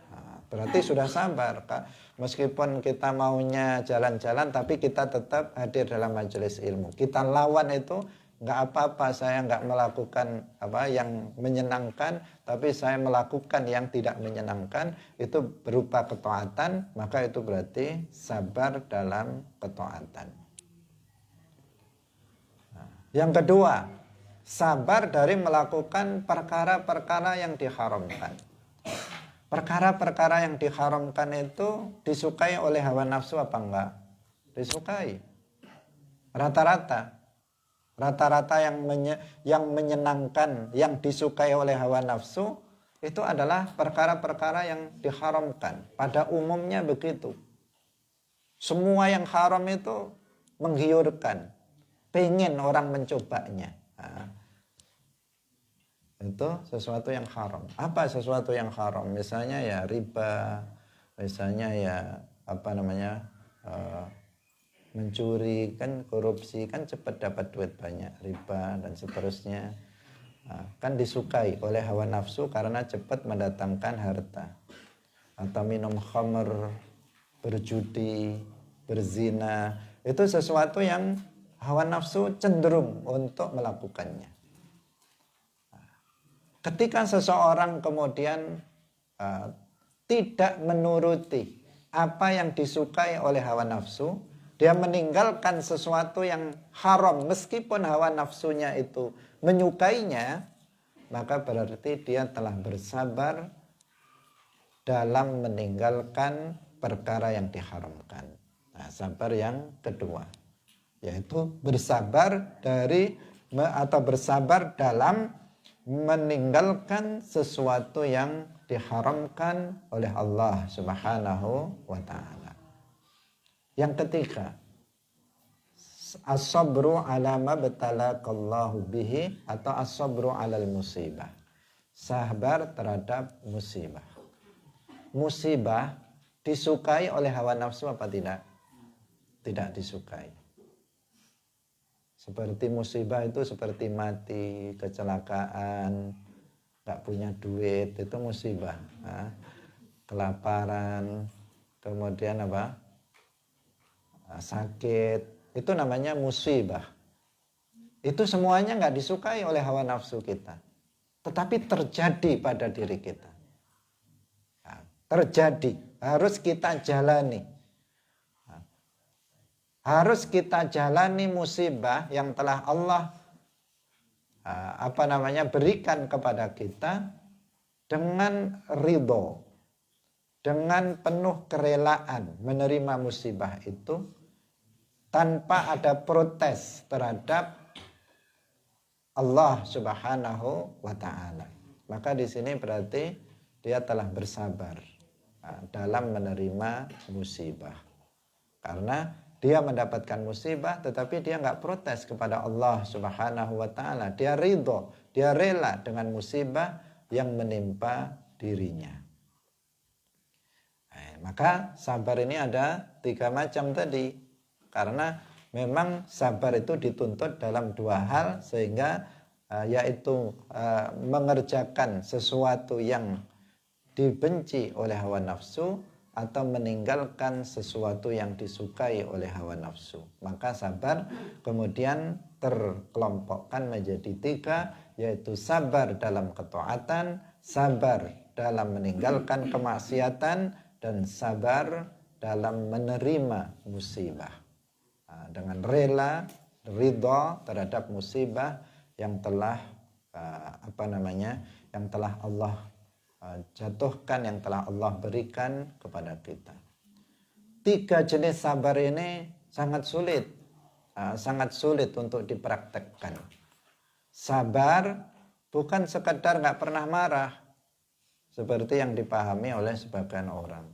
Nah, berarti sudah sabar, Kak. Meskipun kita maunya jalan-jalan, tapi kita tetap hadir dalam majelis ilmu. Kita lawan itu, nggak apa-apa, saya nggak melakukan yang menyenangkan, tapi saya melakukan yang tidak menyenangkan, itu berupa ketaatan, maka itu berarti sabar dalam ketaatan. Nah, yang kedua, sabar dari melakukan perkara-perkara yang diharamkan. Perkara-perkara yang diharamkan itu disukai oleh hawa nafsu apa enggak? Disukai. Rata-rata yang menyenangkan, yang disukai oleh hawa nafsu itu adalah perkara-perkara yang diharamkan. Pada umumnya begitu. Semua yang haram itu menggiurkan. Pengen orang mencobanya. Nah, itu sesuatu yang haram. Apa sesuatu yang haram? Misalnya ya riba, misalnya ya mencuri, kan korupsi, kan cepat dapat duit banyak, riba dan seterusnya. Nah, kan disukai oleh hawa nafsu karena cepat mendatangkan harta. Atau minum khamr, berjudi, berzina, itu sesuatu yang hawa nafsu cenderung untuk melakukannya. Ketika seseorang kemudian tidak menuruti apa yang disukai oleh hawa nafsu, dia meninggalkan sesuatu yang haram meskipun hawa nafsunya itu menyukainya, maka berarti dia telah bersabar dalam meninggalkan perkara yang diharamkan. Nah, sabar yang kedua. yaitu bersabar atau bersabar dalam meninggalkan sesuatu yang diharamkan oleh Allah Subhanahu wa taala. Yang ketiga, as-sabru ala ma batalakallahu bihi atau as-sabru alal musibah. Sabar terhadap musibah. Musibah disukai oleh hawa nafsu apa tidak? Tidak disukai. Seperti musibah itu seperti mati, kecelakaan, nggak punya duit, itu musibah. Nah, kelaparan, kemudian apa? Sakit, itu namanya musibah. Itu semuanya nggak disukai oleh hawa nafsu kita, tetapi terjadi pada diri kita. Nah, terjadi, harus kita jalani. Harus kita jalani musibah yang telah Allah berikan kepada kita dengan ridho, dengan penuh kerelaan menerima musibah itu tanpa ada protes terhadap Allah Subhanahu wa taala. Maka di sini berarti dia telah bersabar dalam menerima musibah. Karena dia mendapatkan musibah tetapi dia nggak protes kepada Allah Subhanahu wa taala. Dia ridho, dia rela dengan musibah yang menimpa dirinya. Maka sabar ini ada 3 macam tadi. Karena memang sabar itu dituntut dalam 2 hal, sehingga yaitu mengerjakan sesuatu yang dibenci oleh hawa nafsu atau meninggalkan sesuatu yang disukai oleh hawa nafsu. Maka sabar kemudian terkelompokkan menjadi 3, yaitu sabar dalam ketaatan, sabar dalam meninggalkan kemaksiatan, dan sabar dalam menerima musibah. Dengan rela, ridha terhadap musibah yang telah yang telah Allah jatuhkan, yang telah Allah berikan kepada kita. 3 jenis sabar ini sangat sulit untuk dipraktekkan. Sabar bukan sekadar nggak pernah marah seperti yang dipahami oleh sebagian orang.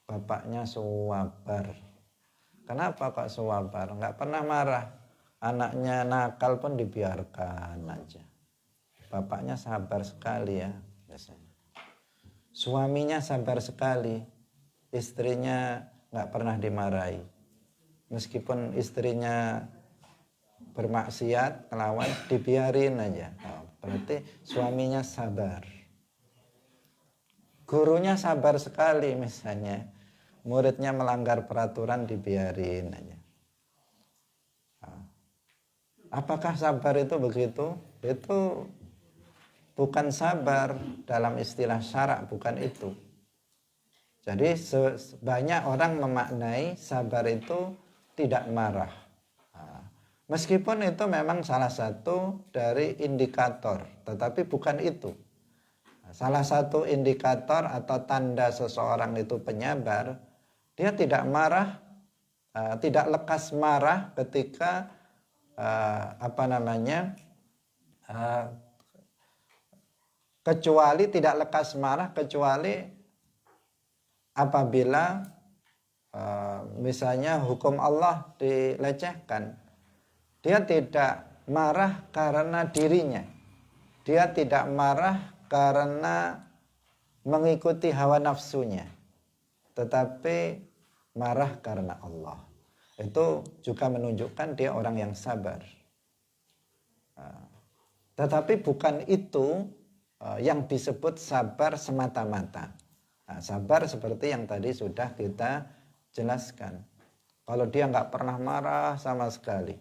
Bapaknya sabar. Kenapa kok sabar? Nggak pernah marah. Anaknya nakal pun dibiarkan aja. Bapaknya sabar sekali ya. Suaminya sabar sekali, istrinya nggak pernah dimarahi. Meskipun istrinya bermaksiat, kelawan, dibiarin aja. Berarti suaminya sabar. Gurunya sabar sekali misalnya, muridnya melanggar peraturan, dibiarin aja. Apakah sabar itu begitu? Itu bukan sabar dalam istilah syarak, bukan itu. Jadi banyak orang memaknai sabar itu tidak marah. Meskipun itu memang salah satu dari indikator, tetapi bukan itu. Salah satu indikator atau tanda seseorang itu penyabar, dia tidak marah, tidak lekas marah ketika kecuali tidak lekas marah kecuali apabila misalnya hukum Allah dilecehkan. Dia tidak marah karena dirinya. Dia tidak marah karena mengikuti hawa nafsunya. Tetapi marah karena Allah. Itu juga menunjukkan dia orang yang sabar. Tetapi bukan itu yang disebut sabar semata-mata. Sabar seperti yang tadi sudah kita jelaskan. Kalau dia nggak pernah marah sama sekali,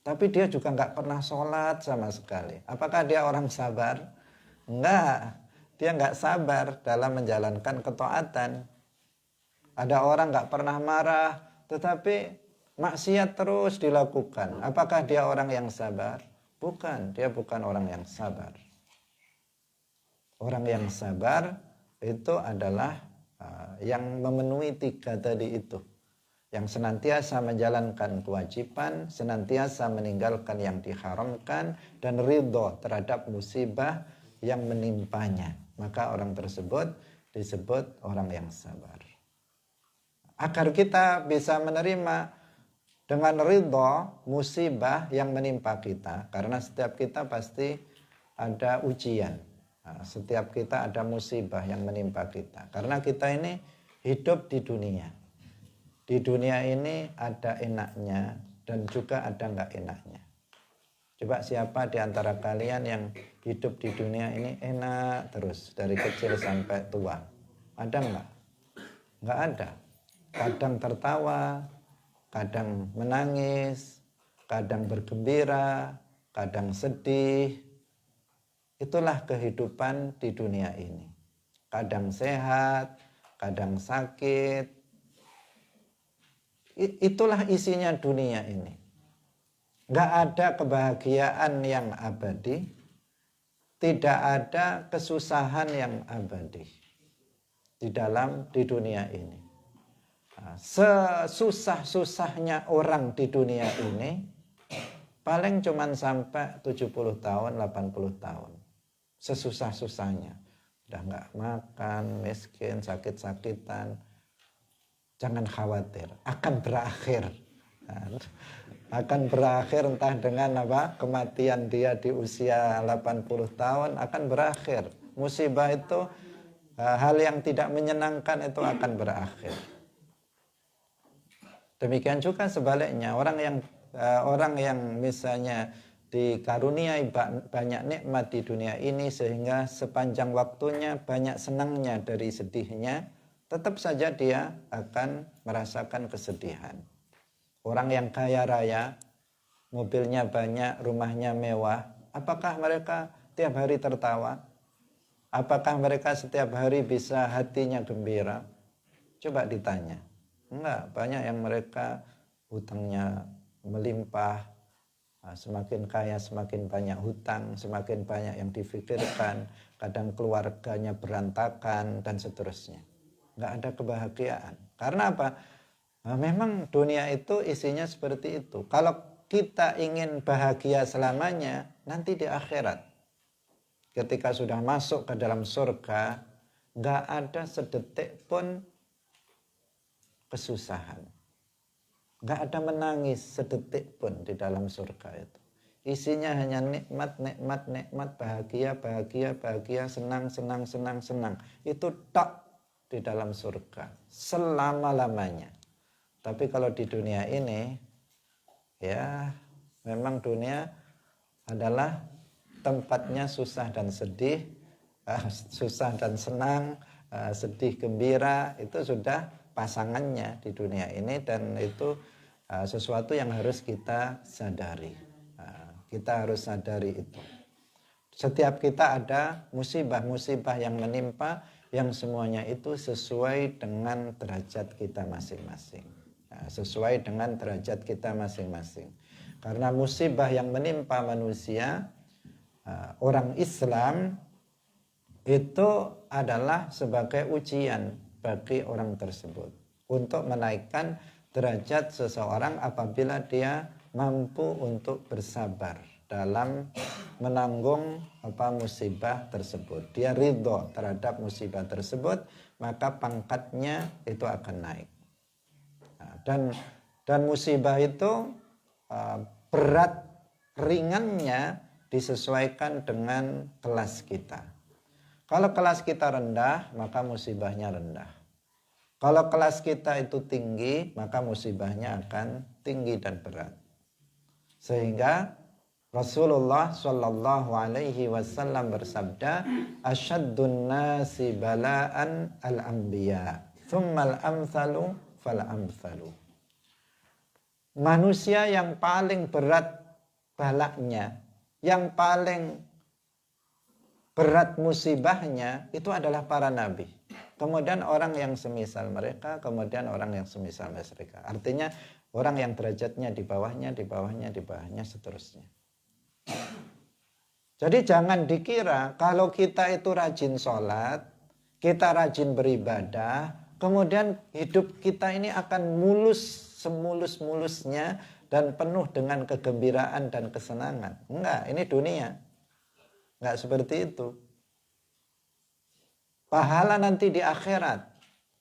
tapi dia juga nggak pernah sholat sama sekali, apakah dia orang sabar? Enggak, dia nggak sabar dalam menjalankan ketaatan. Ada orang nggak pernah marah, tetapi maksiat terus dilakukan. Apakah dia orang yang sabar? Bukan, dia bukan orang yang sabar. Orang yang sabar itu adalah yang memenuhi 3 tadi itu. yang senantiasa menjalankan kewajiban, senantiasa meninggalkan yang diharamkan, dan ridho terhadap musibah yang menimpanya. Maka orang tersebut disebut orang yang sabar. Agar kita bisa menerima dengan ridho musibah yang menimpa kita, karena setiap kita pasti ada ujian. Nah, setiap kita ada musibah yang menimpa kita, karena kita ini hidup di dunia. Di dunia ini ada enaknya dan juga ada nggak enaknya. Coba siapa di antara kalian yang hidup di dunia ini enak terus dari kecil sampai tua? Ada nggak? Nggak ada. Kadang tertawa, kadang menangis, kadang bergembira, kadang sedih. Itulah kehidupan di dunia ini. Kadang sehat, kadang sakit. Itulah isinya dunia ini. Nggak ada kebahagiaan yang abadi, tidak ada kesusahan yang abadi di dunia ini. Sesusah-susahnya orang di dunia ini paling cuman sampai 70 tahun, 80 tahun. Sesusah-susahnya. Udah nggak makan, miskin, sakit-sakitan. Jangan khawatir, akan berakhir. Akan berakhir entah dengan kematian dia di usia 80 tahun akan berakhir. Musibah itu hal yang tidak menyenangkan itu akan berakhir. Demikian juga sebaliknya, orang yang misalnya dikaruniai banyak nikmat di dunia ini sehingga sepanjang waktunya banyak senangnya dari sedihnya, tetap saja dia akan merasakan kesedihan. Orang yang kaya raya, mobilnya banyak, rumahnya mewah, apakah mereka tiap hari tertawa? Apakah mereka setiap hari bisa hatinya gembira? Coba ditanya. Enggak, banyak yang mereka hutangnya melimpah, semakin kaya semakin banyak hutang, semakin banyak yang difikirkan, kadang keluarganya berantakan dan seterusnya. Nggak ada kebahagiaan. Karena apa? Nah, memang dunia itu isinya seperti itu. Kalau kita ingin bahagia selamanya, nanti di akhirat, ketika sudah masuk ke dalam surga, nggak ada sedetik pun kesusahan. Nggak ada menangis sedetik pun di dalam surga itu. Isinya hanya nikmat, nikmat, nikmat, bahagia, bahagia, bahagia, senang, senang, senang, senang. Itu tak di dalam surga selama-lamanya. Tapi kalau di dunia ini, ya memang dunia adalah tempatnya susah dan sedih, susah dan senang, sedih gembira, itu sudah pasangannya di dunia ini, dan itu sesuatu yang harus kita sadari. Kita harus sadari itu. Setiap kita ada musibah-musibah yang menimpa, yang semuanya itu sesuai dengan derajat kita masing-masing. Sesuai dengan derajat kita masing-masing. Karena musibah yang menimpa manusia, orang Islam itu adalah sebagai ujian bagi orang tersebut untuk menaikkan derajat seseorang apabila dia mampu untuk bersabar dalam menanggung musibah tersebut. Dia ridho terhadap musibah tersebut, maka pangkatnya itu akan naik. Dan musibah itu berat ringannya disesuaikan dengan kelas kita. Kalau kelas kita rendah, maka musibahnya rendah. Kalau kelas kita itu tinggi, maka musibahnya akan tinggi dan berat. Sehingga Rasulullah Shallallahu Alaihi Wasallam bersabda, "Ashaddun nasi bala'an al-anbiya, thummal amthalu fal amthalu." Manusia yang paling berat balaknya, yang paling berat musibahnya itu adalah para nabi. Kemudian orang yang semisal mereka, kemudian orang yang semisal mereka. Artinya orang yang derajatnya di bawahnya, di bawahnya, di bawahnya, seterusnya. Jadi jangan dikira kalau kita itu rajin sholat, kita rajin beribadah, kemudian hidup kita ini akan mulus semulus-mulusnya dan penuh dengan kegembiraan dan kesenangan. Enggak, ini dunia. Enggak seperti itu. Pahala nanti di akhirat.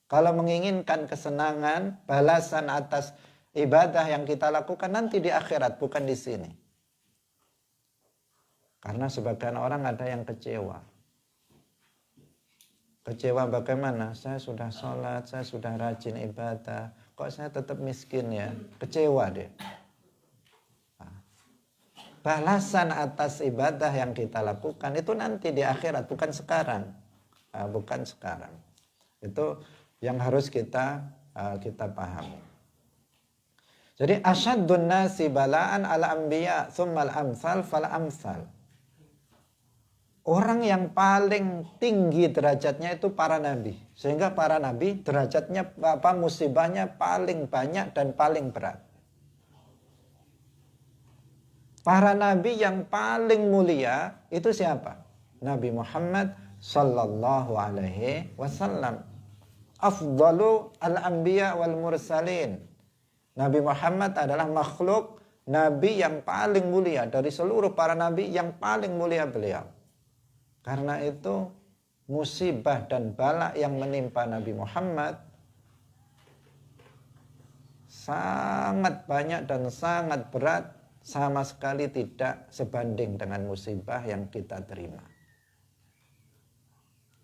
Kalau menginginkan kesenangan, balasan atas ibadah yang kita lakukan nanti di akhirat, bukan di sini. Karena sebagian orang ada yang kecewa. Kecewa bagaimana? Saya sudah sholat, saya sudah rajin ibadah, kok saya tetap miskin ya? Kecewa dia. Balasan atas ibadah yang kita lakukan itu nanti di akhirat, bukan sekarang. Bukan sekarang. Itu yang harus kita pahami. Jadi asyaddun nasi bala'an ala anbiya tsummal amsal fal amsal. Orang yang paling tinggi derajatnya itu para nabi. Sehingga para nabi derajatnya musibahnya paling banyak dan paling berat. Para nabi yang paling mulia itu siapa? Nabi Muhammad sallallahu alaihi wasallam. Afdalu al-anbiya wal mursalin. Nabi Muhammad adalah makhluk nabi yang paling mulia dari seluruh para nabi, yang paling mulia beliau. Karena itu musibah dan bala yang menimpa Nabi Muhammad sangat banyak dan sangat berat, sama sekali tidak sebanding dengan musibah yang kita terima.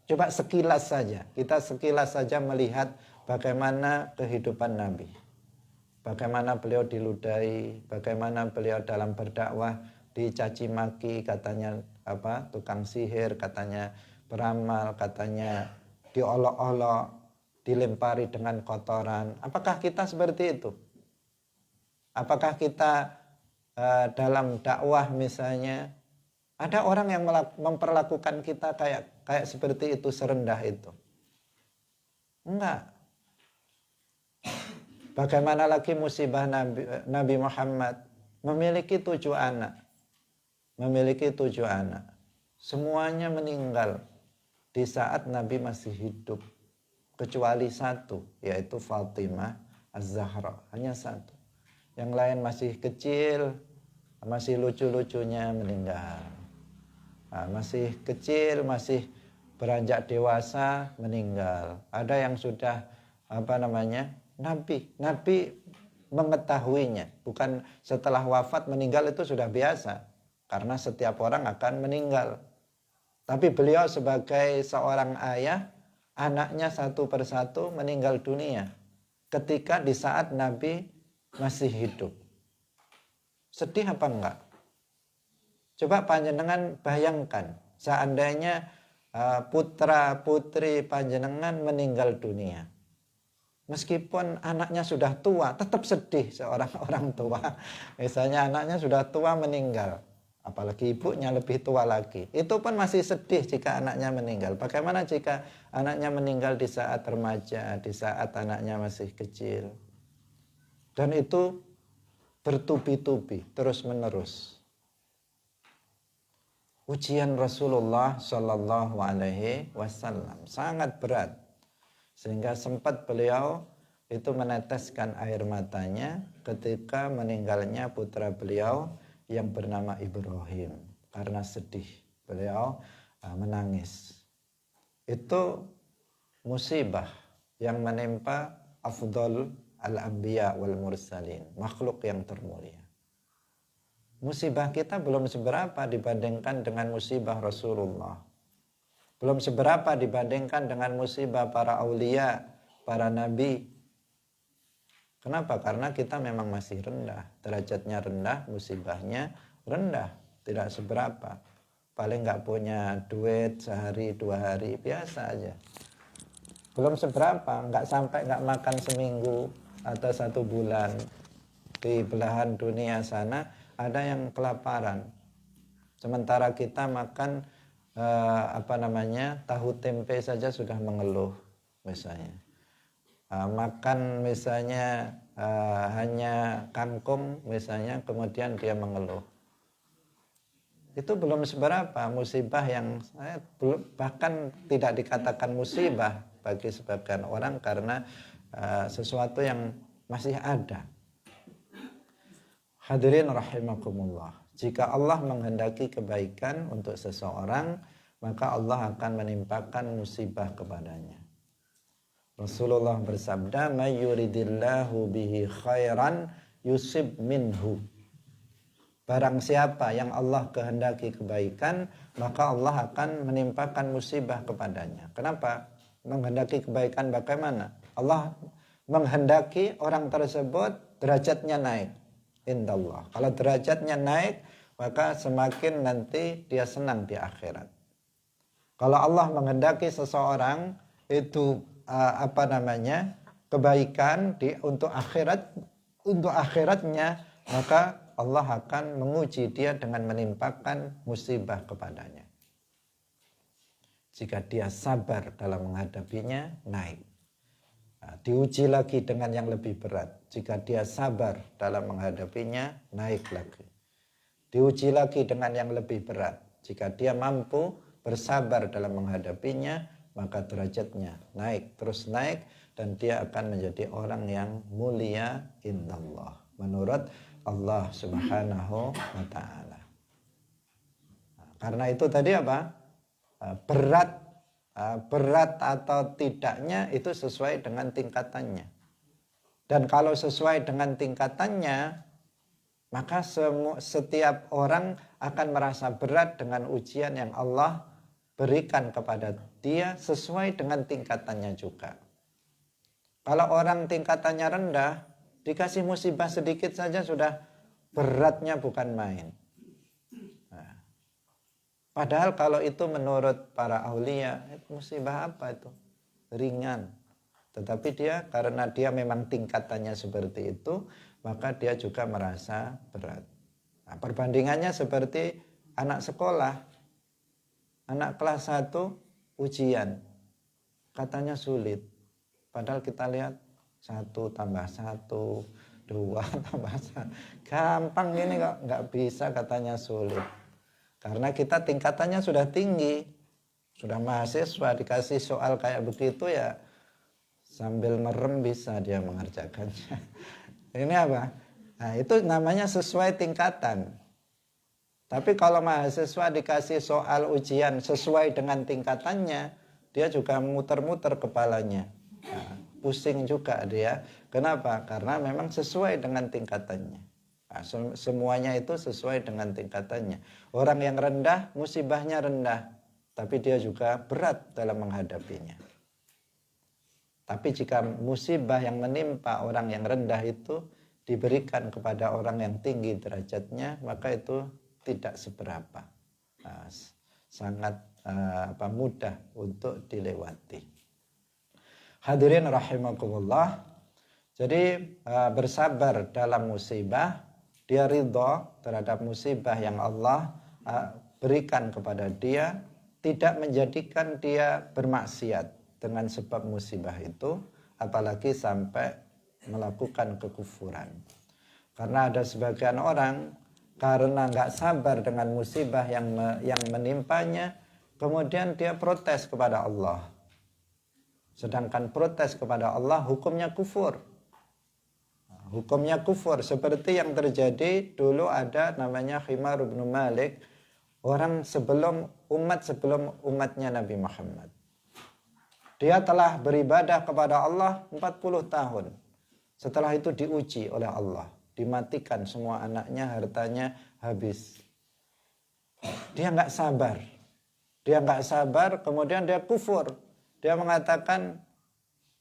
Coba sekilas saja, kita sekilas saja melihat bagaimana kehidupan Nabi. Bagaimana beliau diludahi, bagaimana beliau dalam berdakwah dicaci maki, katanya tukang sihir, katanya beramal, katanya diolok-olok, dilempari dengan kotoran. Apakah kita seperti itu? Apakah kita dalam dakwah misalnya ada orang yang memperlakukan kita kayak seperti itu, serendah itu? Enggak. Bagaimana lagi musibah Nabi Muhammad memiliki 7 anak. Memiliki 7 anak. Semuanya meninggal di saat Nabi masih hidup. Kecuali 1, yaitu Fatimah Az-Zahra. Hanya 1. Yang lain masih kecil, masih lucu-lucunya meninggal. Masih kecil, masih beranjak dewasa, meninggal. Ada yang sudah Nabi mengetahuinya. Bukan setelah wafat meninggal, itu sudah biasa. Karena setiap orang akan meninggal. Tapi beliau sebagai seorang ayah, anaknya satu persatu meninggal dunia. Ketika di saat Nabi masih hidup. Sedih apa enggak? Coba panjenengan bayangkan. Seandainya putra putri panjenengan meninggal dunia. Meskipun anaknya sudah tua, tetap sedih seorang orang tua. Misalnya anaknya sudah tua meninggal. Apalagi ibunya lebih tua lagi. Itu pun masih sedih jika anaknya meninggal. Bagaimana jika anaknya meninggal di saat remaja, di saat anaknya masih kecil. Dan itu bertubi-tubi, terus menerus. Ujian Rasulullah Shallallahu Alaihi Wasallam sangat berat. Sehingga sempat beliau itu meneteskan air matanya ketika meninggalnya putra beliau yang bernama Ibrahim. Karena sedih beliau menangis. Itu musibah yang menimpa afdal al-anbiya wal mursalin, makhluk yang termulia. Musibah kita belum seberapa dibandingkan dengan musibah Rasulullah. Belum seberapa dibandingkan dengan musibah para aulia, para nabi. Kenapa? Karena kita memang masih rendah. Derajatnya rendah, musibahnya rendah. Tidak seberapa. Paling nggak punya duit sehari, 2 hari, biasa aja. Belum seberapa, nggak makan seminggu atau 1 bulan. Di belahan dunia sana ada yang kelaparan. Sementara kita makan tahu tempe saja sudah mengeluh misalnya. Makan misalnya hanya kangkung misalnya, kemudian dia mengeluh. Itu belum seberapa musibah yang bahkan tidak dikatakan musibah, bagi sebagian orang karena sesuatu yang masih ada. Hadirin rahimakumullah. Jika Allah menghendaki kebaikan untuk seseorang, maka Allah akan menimpakan musibah kepadanya. Rasulullah bersabda, "May yuridillahu bihi khairan yusib minhu." Barang siapa yang Allah kehendaki kebaikan, maka Allah akan menimpakan musibah kepadanya. Kenapa? Menghendaki kebaikan bagaimana? Allah menghendaki orang tersebut derajatnya naik. Indallah. Kalau derajatnya naik, maka semakin nanti dia senang di akhirat. Kalau Allah menghendaki seseorang itu kebaikan untuk akhiratnya, maka Allah akan menguji dia dengan menimpakan musibah kepadanya. Jika dia sabar dalam menghadapinya, naik. Diuji lagi dengan yang lebih berat. Jika dia sabar dalam menghadapinya, naik lagi. Diuji lagi dengan yang lebih berat. Jika dia mampu bersabar dalam menghadapinya, maka derajatnya naik, terus naik, dan dia akan menjadi orang yang mulia indallah, menurut Allah Subhanahu wa ta'ala. Karena itu tadi berat atau tidaknya itu sesuai dengan tingkatannya. Dan kalau sesuai dengan tingkatannya, maka setiap orang akan merasa berat dengan ujian yang Allah berikan kepada dia sesuai dengan tingkatannya juga. Kalau orang tingkatannya rendah, dikasih musibah sedikit saja sudah beratnya bukan main. Nah, padahal kalau itu menurut para aulia, musibah apa itu? Ringan. Tetapi dia karena dia memang tingkatannya seperti itu, maka dia juga merasa berat. Nah, perbandingannya seperti anak sekolah. Anak kelas 1 ujian, katanya sulit. Padahal kita lihat 1 tambah 1, 2 tambah 1. Gampang ini kok, nggak bisa katanya sulit. Karena kita tingkatannya sudah tinggi. Sudah mahasiswa dikasih soal kayak begitu ya sambil merem bisa dia mengerjakannya. Ini apa? Nah, itu namanya sesuai tingkatan. Tapi kalau mahasiswa dikasih soal ujian sesuai dengan tingkatannya, dia juga muter-muter kepalanya. Nah, pusing juga dia. Kenapa? Karena memang sesuai dengan tingkatannya. Nah, semuanya itu sesuai dengan tingkatannya. Orang yang rendah, musibahnya rendah. Tapi dia juga berat dalam menghadapinya. Tapi jika musibah yang menimpa orang yang rendah itu diberikan kepada orang yang tinggi derajatnya, maka itu tidak seberapa, sangat mudah untuk dilewati. Hadirin rahimakumullah. Jadi bersabar dalam musibah, dia ridha terhadap musibah yang Allah berikan kepada dia, tidak menjadikan dia bermaksiat dengan sebab musibah itu, apalagi sampai melakukan kekufuran. Karena ada sebagian orang karena nggak sabar dengan musibah yang menimpanya, kemudian dia protes kepada Allah. Sedangkan protes kepada Allah hukumnya kufur. Hukumnya kufur seperti yang terjadi dulu ada namanya Khimar bin Malik, orang sebelum umatnya Nabi Muhammad. Dia telah beribadah kepada Allah 40 tahun. Setelah itu diuji oleh Allah. Dimatikan semua anaknya, hartanya habis. Dia nggak sabar. Kemudian dia kufur. Dia mengatakan,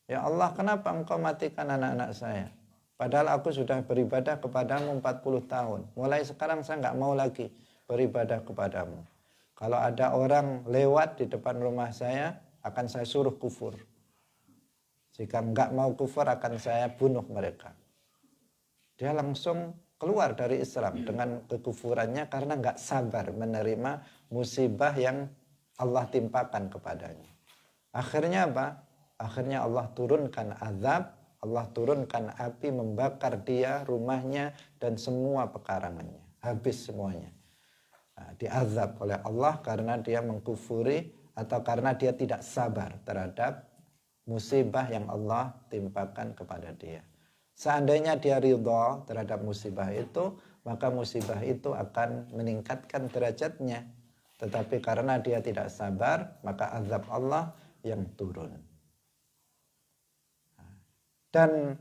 ya Allah, kenapa engkau matikan anak-anak saya? Padahal aku sudah beribadah kepadamu 40 tahun. Mulai sekarang saya nggak mau lagi beribadah kepadamu. Kalau ada orang lewat di depan rumah saya, akan saya suruh kufur. Jika nggak mau kufur, akan saya bunuh mereka. Dia langsung keluar dari Islam dengan kekufurannya karena nggak sabar menerima musibah yang Allah timpakan kepadanya. Akhirnya apa? Akhirnya Allah turunkan azab, Allah turunkan api membakar dia, rumahnya, dan semua pekarangannya. Habis semuanya. Nah, diazab oleh Allah karena dia mengkufuri atau karena dia tidak sabar terhadap musibah yang Allah timpakan kepada dia. Seandainya dia ridha terhadap musibah itu, maka musibah itu akan meningkatkan derajatnya. Tetapi karena dia tidak sabar, maka azab Allah yang turun. Dan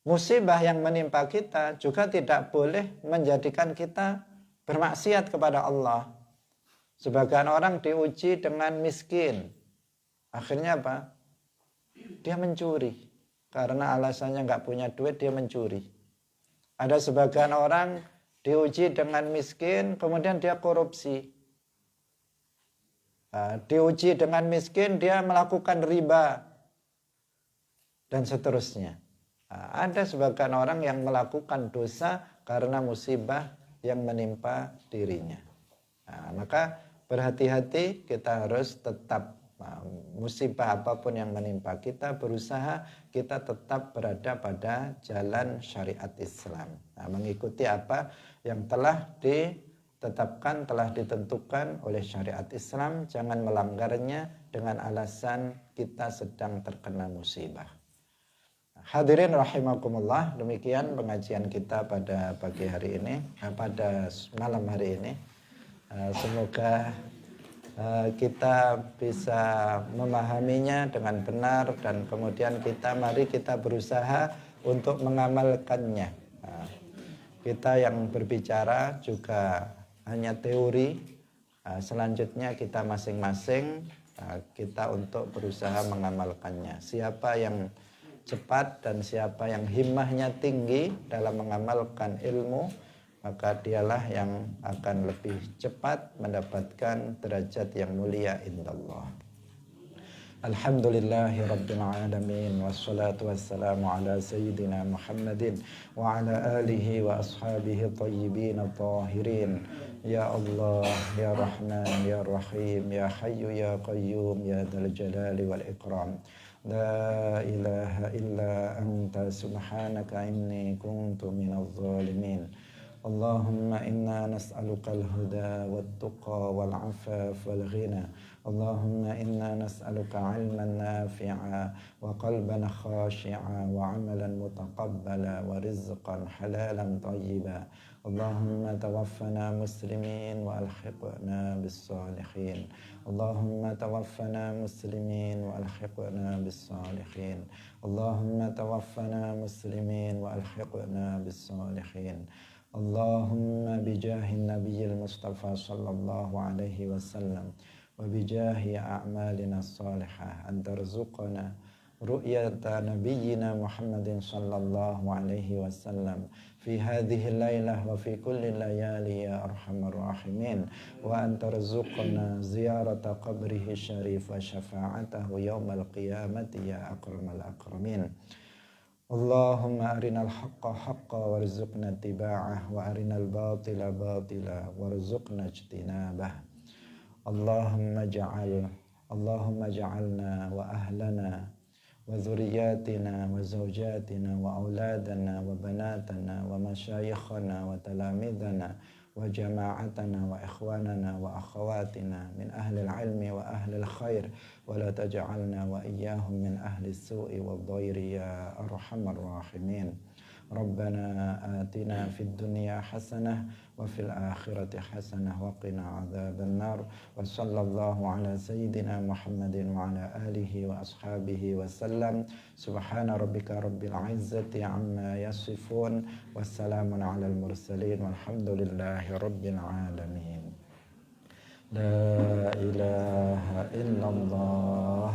musibah yang menimpa kita juga tidak boleh menjadikan kita bermaksiat kepada Allah. Sebagian orang diuji dengan miskin. Akhirnya apa? Dia mencuri. Karena alasannya nggak punya duit, dia mencuri. Ada sebagian orang diuji dengan miskin, kemudian dia korupsi. Diuji dengan miskin, dia melakukan riba. Dan seterusnya. Ada sebagian orang yang melakukan dosa karena musibah yang menimpa dirinya. Maka berhati-hati, kita harus tetap musibah apapun yang menimpa kita, berusaha kita tetap berada pada jalan syariat Islam. Mengikuti apa yang telah ditetapkan, telah ditentukan oleh syariat Islam, jangan melanggarnya dengan alasan kita sedang terkena musibah. Hadirin rahimakumullah, demikian pengajian kita pada pagi hari ini, pada malam hari ini. Semoga kita bisa memahaminya dengan benar dan kemudian mari kita berusaha untuk mengamalkannya. Kita yang berbicara juga hanya teori, selanjutnya kita masing-masing kita untuk berusaha mengamalkannya. Siapa yang cepat dan siapa yang himmahnya tinggi dalam mengamalkan ilmu, maka dialah yang akan lebih cepat mendapatkan derajat yang mulia indallah. Alhamdulillahi rabbil alamin, wassalatu wassalamu ala sayyidina Muhammadin wa ala alihi wa ashabihi tayyibin tahirin. Ya Allah, ya Rahman, ya Rahim, ya Hayyu, ya Qayyum, ya Dzal Jalali wal Ikram. La ilaha illa anta subhanaka inni kuntu minadh dhalimin. Allahumma inna nas'aluka al-huda wat-tuqa wal-'afaf wal-ghina. Allahumma inna nas'aluka 'ilman nafi'a wa qalban khashi'a wa 'amalan mutaqabbala wa rizqan halalan thayyiba. Allahumma tawaffana muslimin wa alhiqna bis-salihin. Allahumma tawaffana muslimin wa alhiqna bis-salihin. Allahumma tawaffana muslimin wa alhiqna bis-salihin. Allahumma bijahi nabiyil Mustafa sallallahu alaihi wasallam wa bijahi a'malina salihah an tarzuqana ru'yata nabiyyina Muhammadin sallallahu alaihi wasallam fi hadhihi lailah wa fi kulli layali ya arhamar rahimin wa an tarzuqana ziyarata qabrihi syarif wa syafa'atahu yaumal qiyamati ya akramal akramin. Allahumma arinal haqqa haqqa warzuqna ittiba'ah wa arinal batila batila warzuqna ijtinabah. Allahumma ja'alna wa ahlana wa dhurriyyatina wa zawjatina wa auladana wa banatana wa masyayikhana wa talamidana wa jama'atana wa ikhwanana wa akhawatina min ahli al-ilmi wa ahli al-khair wa la taj'alna wa iyyahum min ahli as-su'i wa ad-dhayri ya arhamar rahimin. Rabbana atina fid dunya hasanah wa fil akhirati hasanah wa qina adzaban nar. Wa sallallahu ala sayyidina Muhammadin wa ala alihi wa ashabihi wa sallam. Subhana rabbika rabbil izzati amma yasifun. Wassalamun alal mursalin walhamdulillahi rabbil alamin. La ilaha illallah.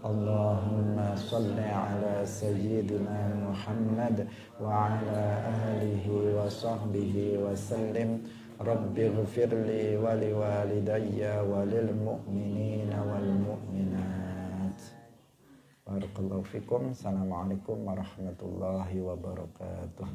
Allahumma salli ala sayyidina Muhammad wa ala alihi wa sahbihi wa sallim. Rabbi ghfirli wa liwalidayya wa lil mu'minina wal mu'minat. Barakallahu fikum. Assalamualaikum warahmatullahi wabarakatuh.